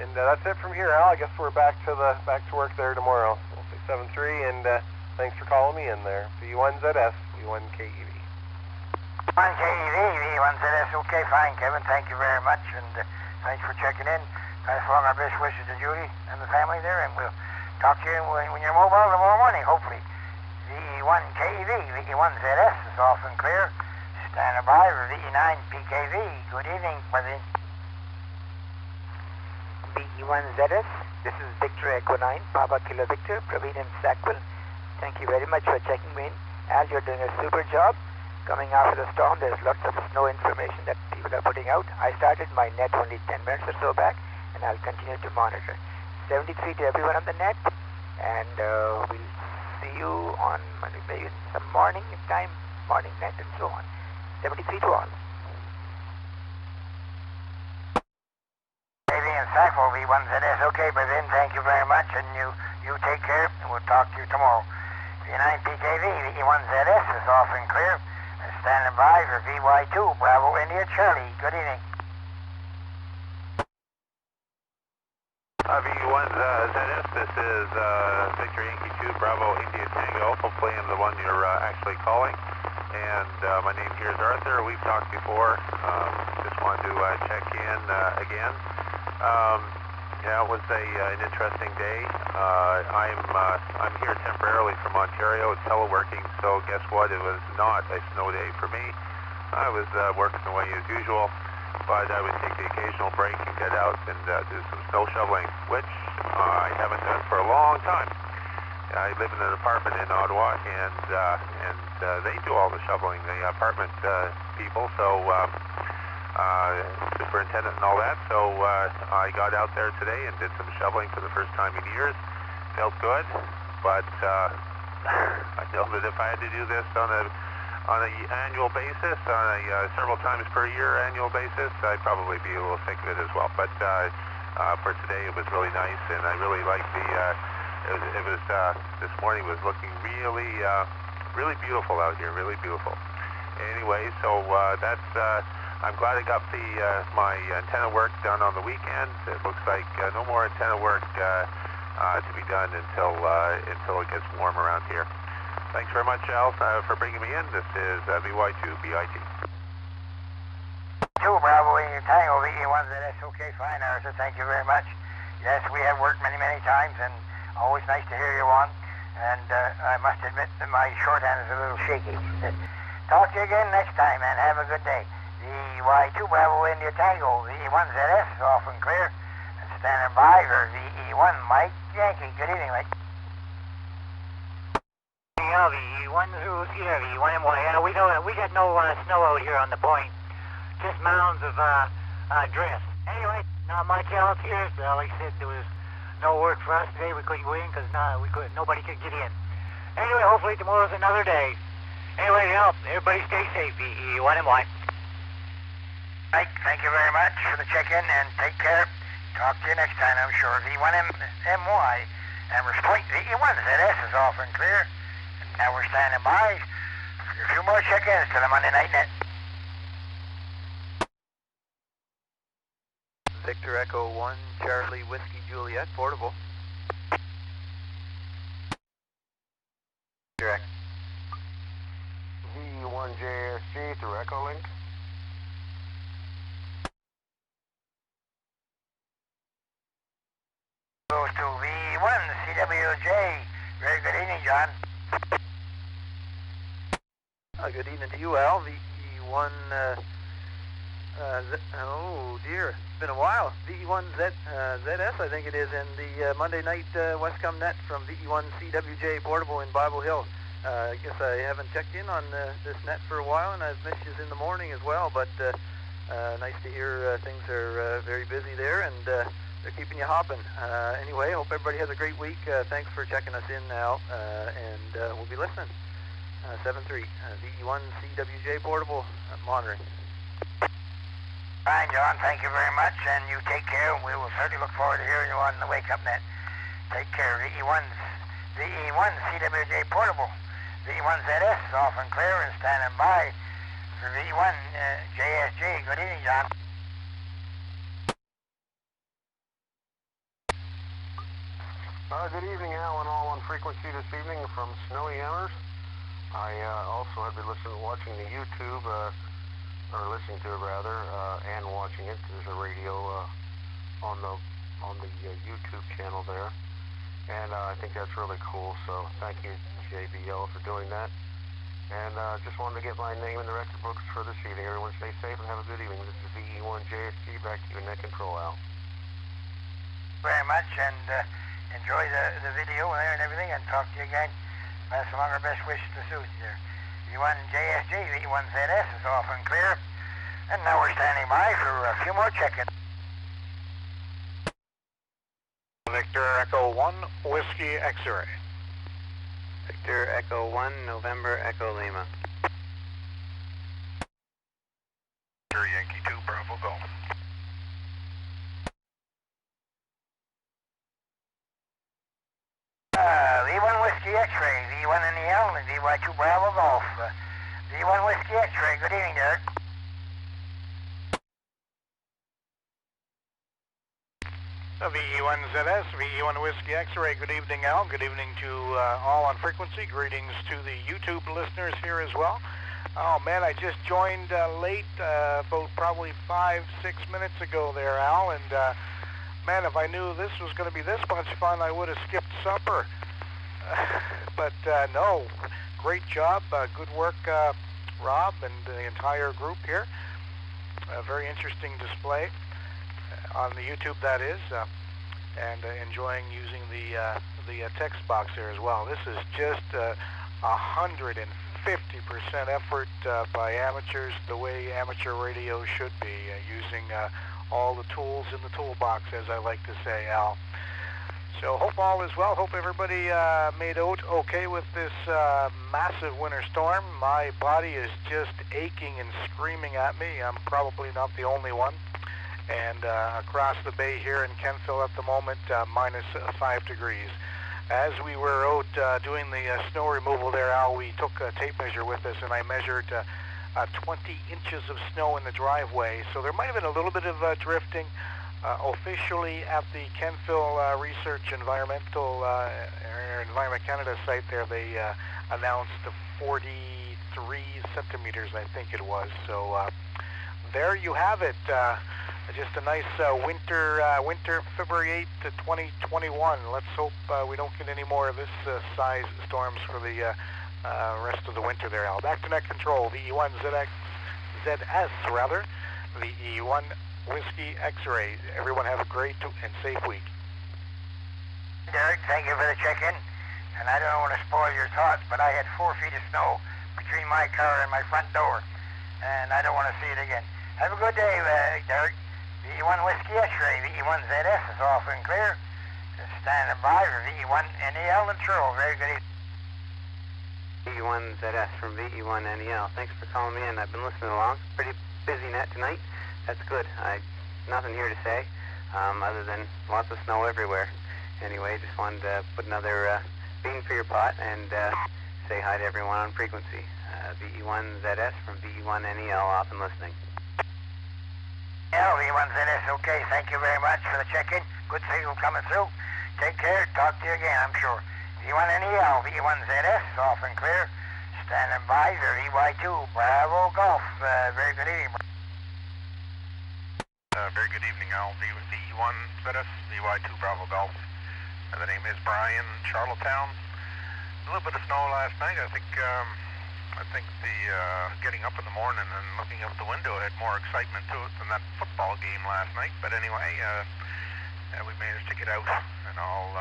And that's it from here, Al. I guess we're back to work there tomorrow. We'll say 7-3, and thanks for calling me in there. V1ZS, V1KEV. 1KEV, V1ZS. Okay, fine, Kevin. Thank you very much, and thanks for checking in. Pass along our best wishes to Judy and the family there, and we'll talk to you when you're mobile tomorrow morning, hopefully. V1KEV, V1ZS is off and clear. Standing by for VE9PKV. Good evening, brother. VE1ZS, this is Victor Echo 9, Papa Kilo Victor, Praveen in Sackville. Thank you very much for checking me in. Al, you're doing a super job. Coming after the storm, there's lots of snow information that people are putting out. I started my net only 10 minutes or so back, and I'll continue to monitor. 73 to everyone on the net, and we'll see you on maybe some morning time, morning net, and so on. 73 to all. Sackville, V1ZS. Okay, but then thank you very much, and you take care, and we'll talk to you tomorrow. V9PKV, V1ZS is off and clear. Standing by for VY2, Bravo India Charlie. Good evening. V1ZS, this is Victor Yankee 2, Bravo India Tango. Hopefully I'm the one you're actually calling. And my name here is Arthur. We've talked before. Just wanted to check in again. Yeah, it was an interesting day. I'm here temporarily from Ontario. It's teleworking, so guess what? It was not a snow day for me. I was working away as usual, but I would take the occasional break and get out and do some snow shoveling, which I haven't done for a long time. I live in an apartment in Ottawa, and they do all the shoveling, the apartment people, so superintendent and all that, so I got out there today and did some shoveling for the first time in years. Felt good, but I know that if I had to do this on an annual basis, on a several times per year annual basis, I'd probably be a little sick of it as well. But for today, it was really nice, and I really liked it was this morning was looking really beautiful out here, really beautiful. Anyway, so that's. I'm glad I got my antenna work done on the weekend. It looks like no more antenna work to be done until it gets warm around here. Thanks very much, Al, for bringing me in. This is VY2 BIT. 2 Bravo India Tango, VE1ZS. Okay, fine, Arthur. Thank you very much. Yes, we have worked many times, and always nice to hear you on. And I must admit that my shorthand is a little shaky. Talk to you again next time, and have a good day. VY2 Bravo India Tango, VE1ZS is off and clear. And standing by for VE1 Mike Yankee. Good evening, Mike. Yeah, VE1 Zulu Sierra, V1MY. We got no snow out here on the point. Just mounds of drift. Anyway, not much else here. So like I said, there was no work for us today. We couldn't go in because nobody could get in. Anyway, hopefully tomorrow's another day. Anyway, everybody stay safe. VE1MY. Mike, thank you very much for the check-in, and take care. Talk to you next time, I'm sure. V1MY, Amherst Point, VE1ZS is off and clear. And now we're standing by for a few more check-ins to the Monday Night Net. Victor Echo 1, Charlie Whiskey Juliet, portable. Direct. V1JSG to Echo Link. Goes to V1 CWJ. Very good evening, John. Good evening to you, Al. VE1, oh dear, it's been a while. VE1ZS, I think it is, and the Monday night Westcumb net from VE1 CWJ portable in Bible Hill. I guess I haven't checked in on this net for a while, and I've missed you in the morning as well, but nice to hear things are very busy there, and they're keeping you hopping. Anyway, hope everybody has a great week. Thanks for checking us in now, and we'll be listening. 73, VE1 CWJ portable monitoring. Fine, John. Thank you very much, and you take care. We will certainly look forward to hearing you on the Wake Up Net. Take care. VE1 CWJ portable. VE1 ZS off and clear and standing by for VE1 JSJ. Good evening, John. Good evening, Alan, all on frequency this evening from Snowy Amherst. I also have been watching the YouTube, or listening to it rather, and watching it. There's a radio on the YouTube channel there, and I think that's really cool. So thank you, JBL, for doing that. And just wanted to get my name in the record books for this evening. Everyone stay safe and have a good evening. This is VE1 JSG. Back to you in net control, Al. Very much, and enjoy the video there and everything, and talk to you again. Pass along our best wishes to Susie there. V1 JSG, V1 ZS is off and clear. And now we're standing by for a few more check-ins. Victor Echo 1, Whiskey X-ray. Victor Echo 1, November Echo Lima. Victor Yankee 2, Bravo Golf. V1 Whiskey X-ray, V1 NEL, and VY2 Bravo Golf. V1 Whiskey X-ray, good evening, Derek. VE1 ZS, VE1 Whiskey X-ray, good evening, Al. Good evening to all on frequency. Greetings to the YouTube listeners here as well. Oh man, I just joined late, about probably 5-6 minutes ago there, Al, and man, if I knew this was going to be this much fun, I would have skipped supper. But no, great job, good work, Rob, and the entire group here. A very interesting display on the YouTube, that is, and enjoying using the text box there as well. This is just 150% effort by amateurs, the way amateur radio should be, using all the tools in the toolbox, as I like to say, Al. So hope all is well. Hope everybody made out okay with this massive winter storm. My body is just aching and screaming at me. I'm probably not the only one. And across the bay here in Kentville at the moment, minus 5 degrees. As we were out doing the snow removal there, Al, we took a tape measure with us, and I measured 20 inches of snow in the driveway. So there might have been a little bit of drifting. Officially at the Kentville Research Environment Canada site there, they announced 43 centimeters, I think it was. So there you have it. Just a nice winter February 8th, 2021. Let's hope we don't get any more of this size storms for the rest of the winter there, Al. Back to net control, VE1 ZS, VE1 Whiskey X-ray. Everyone have a great and safe week. Derek, thank you for the check-in. And I don't want to spoil your thoughts, but I had 4 feet of snow between my car and my front door. And I don't want to see it again. Have a good day, Derek. VE1 Whiskey X-ray, VE1 ZS is off and clear. Standing by for VE1 NEL and Truro. Very good evening. VE1 ZS from VE1 NEL. Thanks for calling me in. I've been listening along. Pretty busy net tonight. That's good. Nothing here to say, other than lots of snow everywhere. Anyway, just wanted to put another bean for your pot and say hi to everyone on frequency. VE1 ZS from VE1 NEL, off and listening. Yeah, VE1 ZS, okay. Thank you very much for the check-in. Good signal coming through. Take care. Talk to you again, I'm sure. VE1 NEL, VE1 ZS, off and clear. Standing by for VY2 Bravo Golf. Very good evening. Very good evening, Al. VE1 ZS, VY2 Bravo Golf. The name is Brian, Charlottetown. A little bit of snow last night. I think the getting up in the morning and looking out the window had more excitement to it than that football game last night. But anyway, we managed to get out, and I'll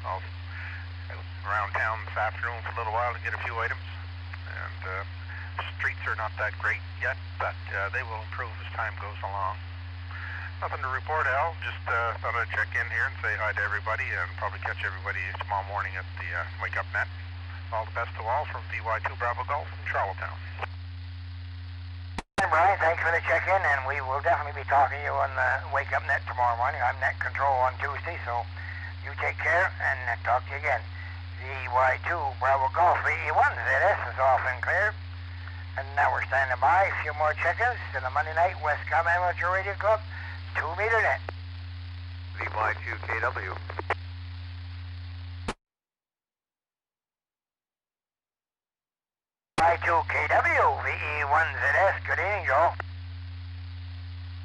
out around town this afternoon for a little while to get a few items. And streets are not that great yet, but they will improve as time goes along. Nothing to report, Al. Just thought I'd check in here and say hi to everybody, and probably catch everybody tomorrow morning at the Wake Up Net. All the best to all from VY2 Bravo Golf in Charlottetown. Hey Brian, thanks for the check-in, and we will definitely be talking to you on the Wake Up Net tomorrow morning. I'm net control on Tuesday, so you take care, and talk to you again. VY2 Bravo Golf VE1 ZS is off and clear. And now we're standing by. A few more check-ins to the Monday night Westcumb Amateur Radio Club 2-meter net. VY2KW. VY2KW, VE1ZS. Good evening, Joe.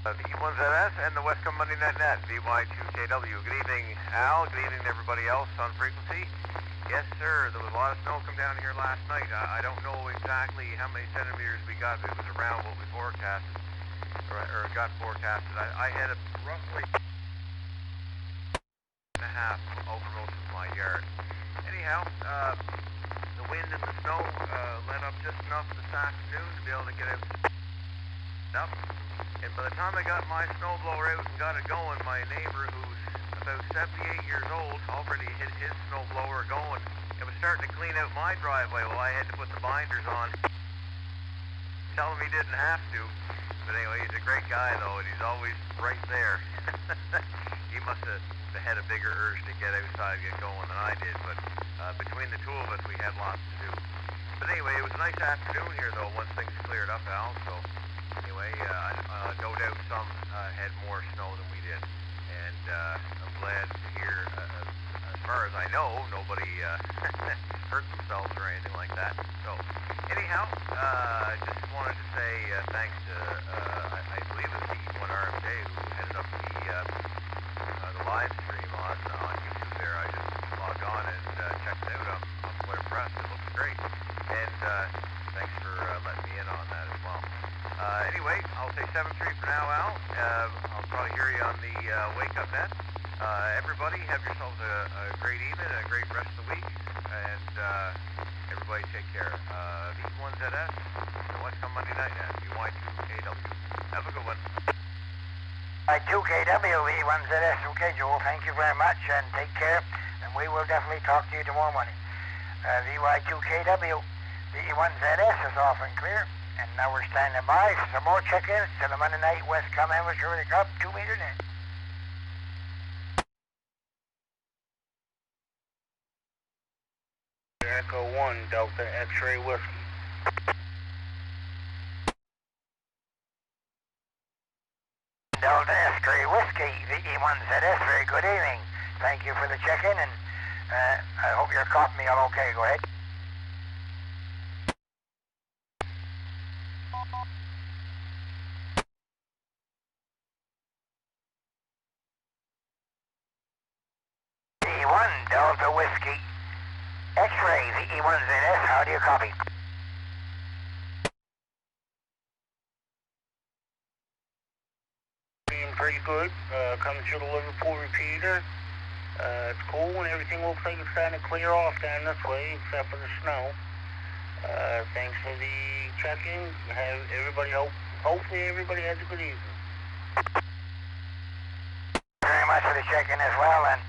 VE1ZS and the Westcumb Monday Night Net, VY2KW. Good evening, Al. Good evening to everybody else on frequency. Yes, sir. There was a lot of snow come down here last night. I don't know exactly how many centimeters we got, but it was around what we forecasted, or got forecasted. I had a roughly 1.5 over most of my yard. Anyhow, the wind and the snow let up just enough this afternoon to be able to get it up. And by the time I got my snowblower out and got it going, my neighbor, who's about 78 years old, already hit his snowblower going. It was starting to clean out my driveway while I had to put the binders on. Tell him he didn't have to. But anyway, he's a great guy though, and he's always right there. He must have had a bigger urge to get outside and get going than I did, but between the two of us, we had lots to do. But anyway, it was a nice afternoon here though, once things cleared up, Al, so anyway, no doubt some had more snow than we did. And I'm glad to hear, as far as I know, nobody hurt themselves or anything like that. So, anyhow, I just wanted to say thanks to, I believe it was the one RMJ who headed up the live stream on YouTube there. I just logged on and checked it out. I'm quite impressed. It looks great. And thanks for letting me in on that as well. Anyway, I'll say 7-3 for now, Al. I'll probably hear you on the Wake Up Net. Everybody, have yourselves a great evening and a great rest of the week. And everybody take care. V1ZS, the Westcumb Monday Night Net, VY2KW. Have a good one. VY2KW, V1ZS. Okay, Joel, thank you very much, and take care. And we will definitely talk to you tomorrow morning. VY2KW, VE1ZS is off and clear. And now we're standing by for some more check-ins to the Monday night Westcumb Amateur Radio Club 2-meter net. Echo 1, Delta X-ray Whiskey. Delta X-ray Whiskey, VE1ZS. Very good evening. Thank you for the check-in, and I hope you're caught me all okay. Go ahead. VE1 Delta Whiskey X-ray VE1ZS. How do you copy? Being pretty good. Coming through the Liverpool repeater. It's cool and everything looks like it's starting to clear off down this way, except for the snow. Thanks for the check-in. Have everybody, hopefully everybody has a good evening. Very much for the check-in as well, and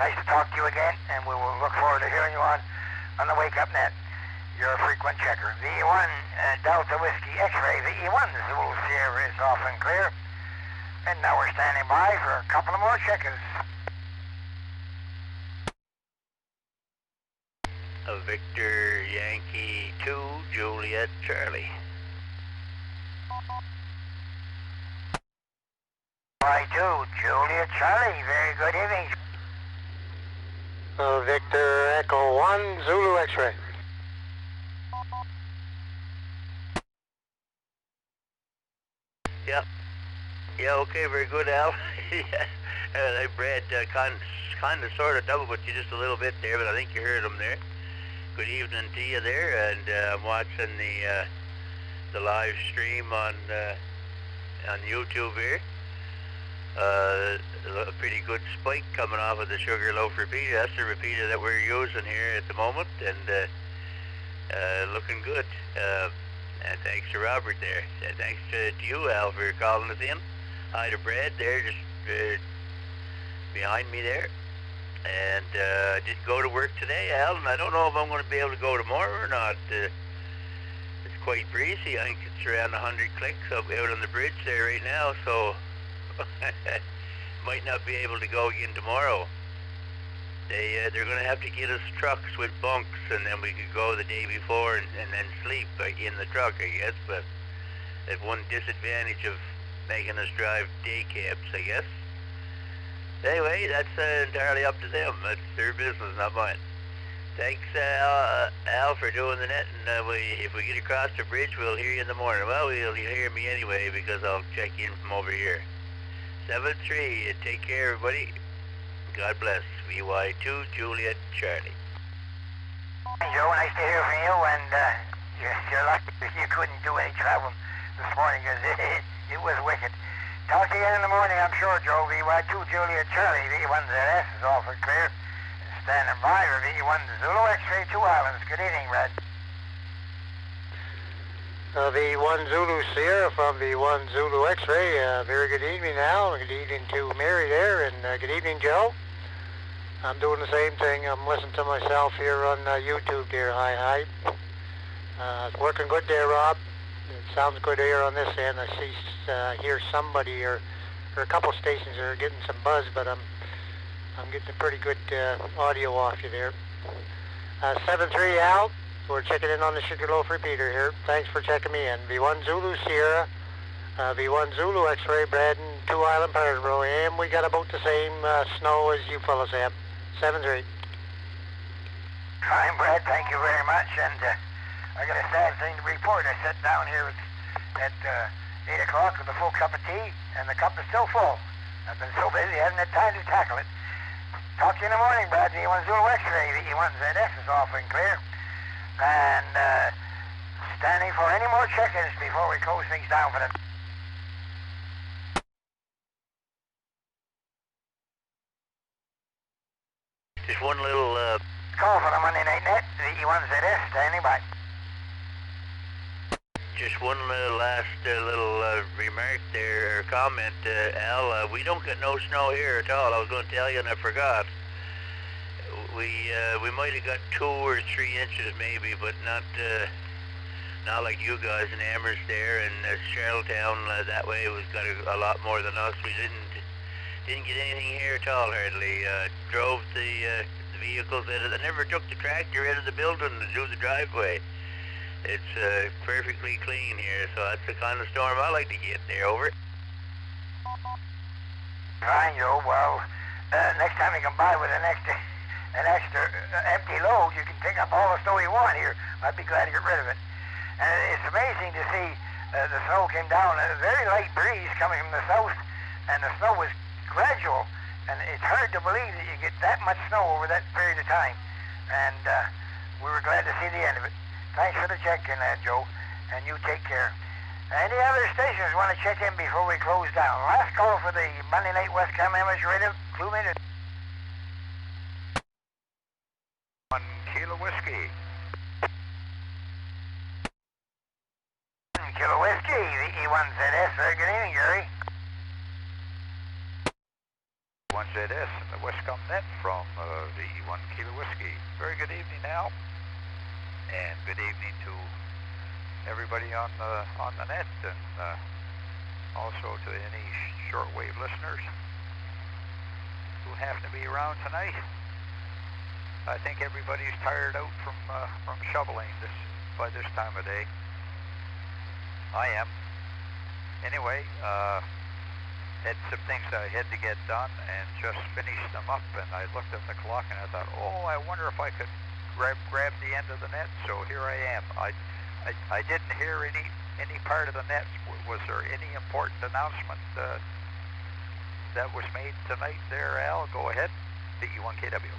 nice to talk to you again, and we will look forward to hearing you on the Wake Up Net. You're a frequent checker. VE1 Delta Whiskey X-ray, VE1 Zulu Sierra is off and clear. And now we're standing by for a couple of more check-ins. Victor Yankee 2, Juliet Charlie. VY2 Juliet Charlie, very good evening. Victor Echo 1, Zulu X-ray. Yep. Yeah, okay, very good, Al. Yeah, Brad kind of sort of doubled with you just a little bit there, but I think you heard him there. Good evening to you there, and I'm watching the live stream on YouTube here. A pretty good spike coming off of the Sugarloaf repeater. That's the repeater that we're using here at the moment, and looking good. And thanks to Robert there. Thanks to you, Al, for calling us in. Hi to Brad there, just behind me there. And didn't go to work today, Al, and I don't know if I'm going to be able to go tomorrow or not. It's quite breezy. I think it's around 100 clicks out on the bridge there right now, so might not be able to go again tomorrow. They're going to have to get us trucks with bunks, and then we could go the day before and then sleep in the truck, I guess. But that's one disadvantage of making us drive day cabs, I guess. Anyway, that's entirely up to them. That's their business, not mine. Thanks, Al, for doing the net. And if we get across the bridge, we'll hear you in the morning. Well, you'll hear me anyway because I'll check in from over here. 7-3. Take care, everybody. God bless. VY2 Juliet Charlie. Joe, nice to hear from you. And you're lucky you couldn't do any traveling this morning because it was wicked. Talk to you in the morning, I'm sure, Joe. VY2 Juliet Charlie. V1ZS is all for clear. Standing by for V1 Zulu X-ray 2 Islands. Good evening, Brad. V1 Zulu Sierra from V1 Zulu X-ray. Very good evening, Al. Good evening to Mary there, and good evening, Joe. I'm doing the same thing. I'm listening to myself here on YouTube there. Hi. It's working good there, Rob. It sounds good here on this end. I see, hear somebody or a couple stations that are getting some buzz, but I'm getting a pretty good audio off you there. 7-3 Al. We're checking in on the Sugarloaf repeater here. Thanks for checking me in. V1 Zulu Sierra, V1 Zulu X-ray, Braden, 2 Island Peterborough, and we got about the same snow as you fellas have. 7-3. Fine, Brad. Thank you very much. And I got a sad thing to report. I sat down here at 8 o'clock with a full cup of tea, and the cup is still full. I've been so busy, I haven't had time to tackle it. Talk to you in the morning, Brad. V1 Zulu X-ray, V1ZS is off and clear. And standing for any more check-ins before we close things down for the... Just one little call for the Monday Night Net, V1ZS, standing by. Just one last little remark there, or comment, Al. We don't get no snow here at all. I was going to tell you and I forgot. We might have got 2 or 3 inches maybe, but not like you guys in Amherst there, and Charlottetown that way was got a lot more than us. We didn't get anything here at all hardly. Drove the vehicles out of. I never took the tractor out of the building to do the driveway. It's perfectly clean here, so that's the kind of storm I like to get there. Over. Fine, Joe. Well, next time you come by with an extra empty load, you can pick up all the snow you want here. I'd be glad to get rid of it. And it's amazing to see the snow came down, a very light breeze coming from the south, and the snow was gradual, and it's hard to believe that you get that much snow over that period of time. And we were glad to see the end of it. Thanks for the check-in, Joe, and you take care. Any other stations want to check in before we close down? Last call for the Monday Night Westcumb Image Radio. Clue minute. 1 Kilo Whiskey. 1 Kilo Whiskey, VE1ZS. Very good evening, Gary. 1ZS and the Westcumb Net from VE1 Kilo Whiskey. Very good evening, Al. And good evening to everybody on the net, and also to any shortwave listeners who happen to be around tonight. I think everybody's tired out from shoveling by this time of day. I am. Anyway, had some things I had to get done and just finished them up, and I looked at the clock and I thought, oh, I wonder if I could grab the end of the net. So here I am. I didn't hear any part of the net. Was there any important announcement that was made tonight there, Al? Go ahead. VE1KW.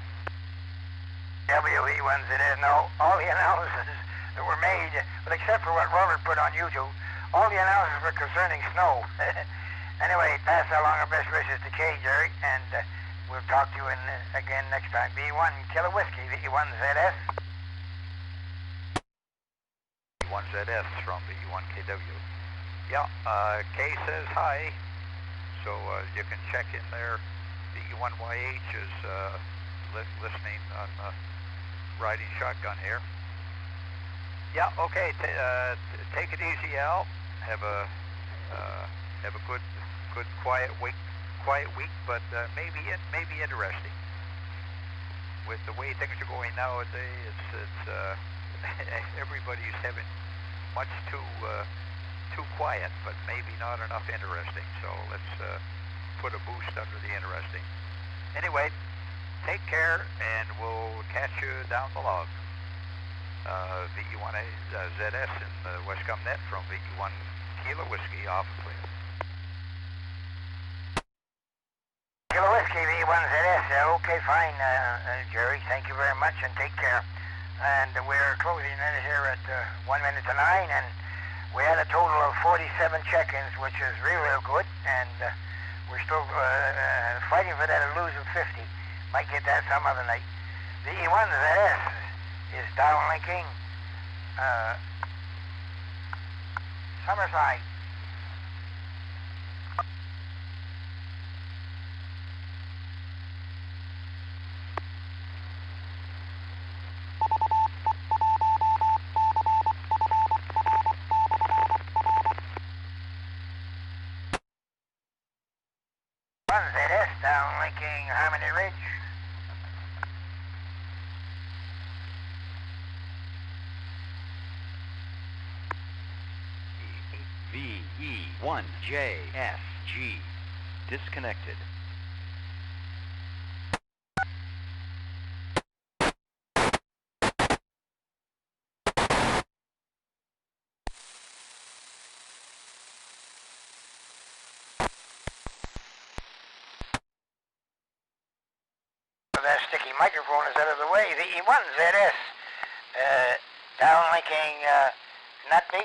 WE1ZS. No, all the announcements that were made, well, except for what Robert put on YouTube, all the announcements were concerning snow. Anyway, pass along our best wishes to Kay, Jerry, and we'll talk to you again next time. V1 Kilo Whiskey, VE1ZS. V1ZS from VE1KW. Yeah, Kay says hi, so you can check in there. VE1YH is listening on riding shotgun here. Yeah, okay. Take it easy, Al. Have a good quiet week, but maybe interesting. With the way things are going nowadays, it's everybody's having much too quiet, but maybe not enough interesting. So let's put a boost under the interesting. Anyway, take care, and we'll catch you down the log. VE1A ZS in the Westcumb net from VE1 Kilo Whiskey off of clear. Kilo Whiskey, VE1 ZS. Okay, fine, Jerry. Thank you very much, and take care. And we're closing in here at 1 minute to 9, and we had a total of 47 check-ins, which is real good, and we're still fighting for that elusive 50. Might get that some other night. VE1 ZS is downlinking Summerside. ZS downlinking Harmony Ridge. VE1JSG disconnected. That sticky microphone is out of the way. VE1 ZS downlinking Nutby.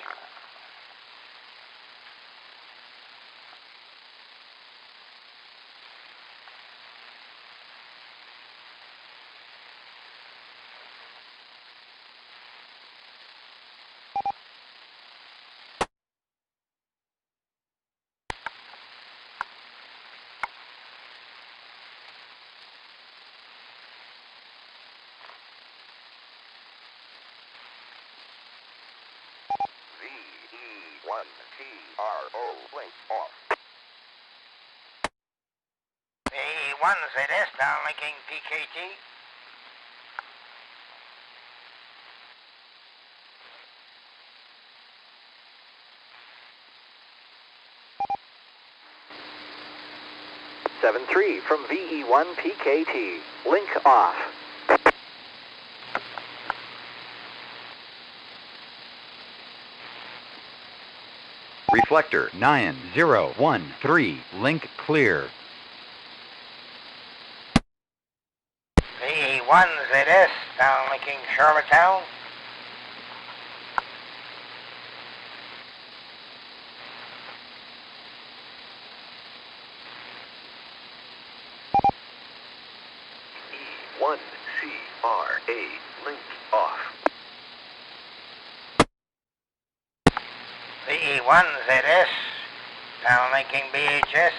VE1TRO link off. VE1 ZS downlinking PKT. (7-3) from VE1 PKT. Link off. Reflector 9013, link clear. VE1 ZS downlinking Charlottetown. E1CRA link off. VE1 ZS downlinking BHS.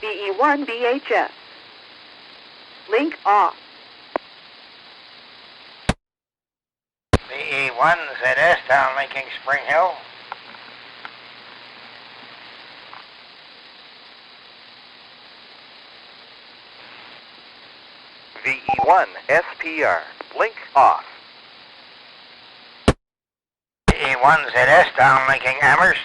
VE1 BHS. Link off. VE1 ZS downlinking Spring Hill. VE1 SPR. Link off. VE1 ZS downlinking Amherst.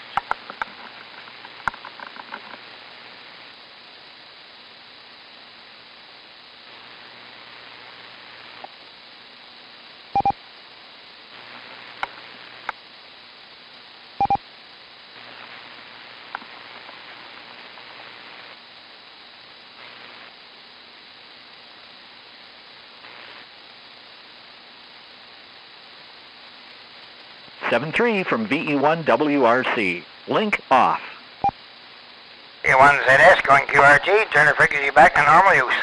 (7-3) from VE1 WRC. Link off. VE1 ZS going QRG. Turn the frequency back to normal use.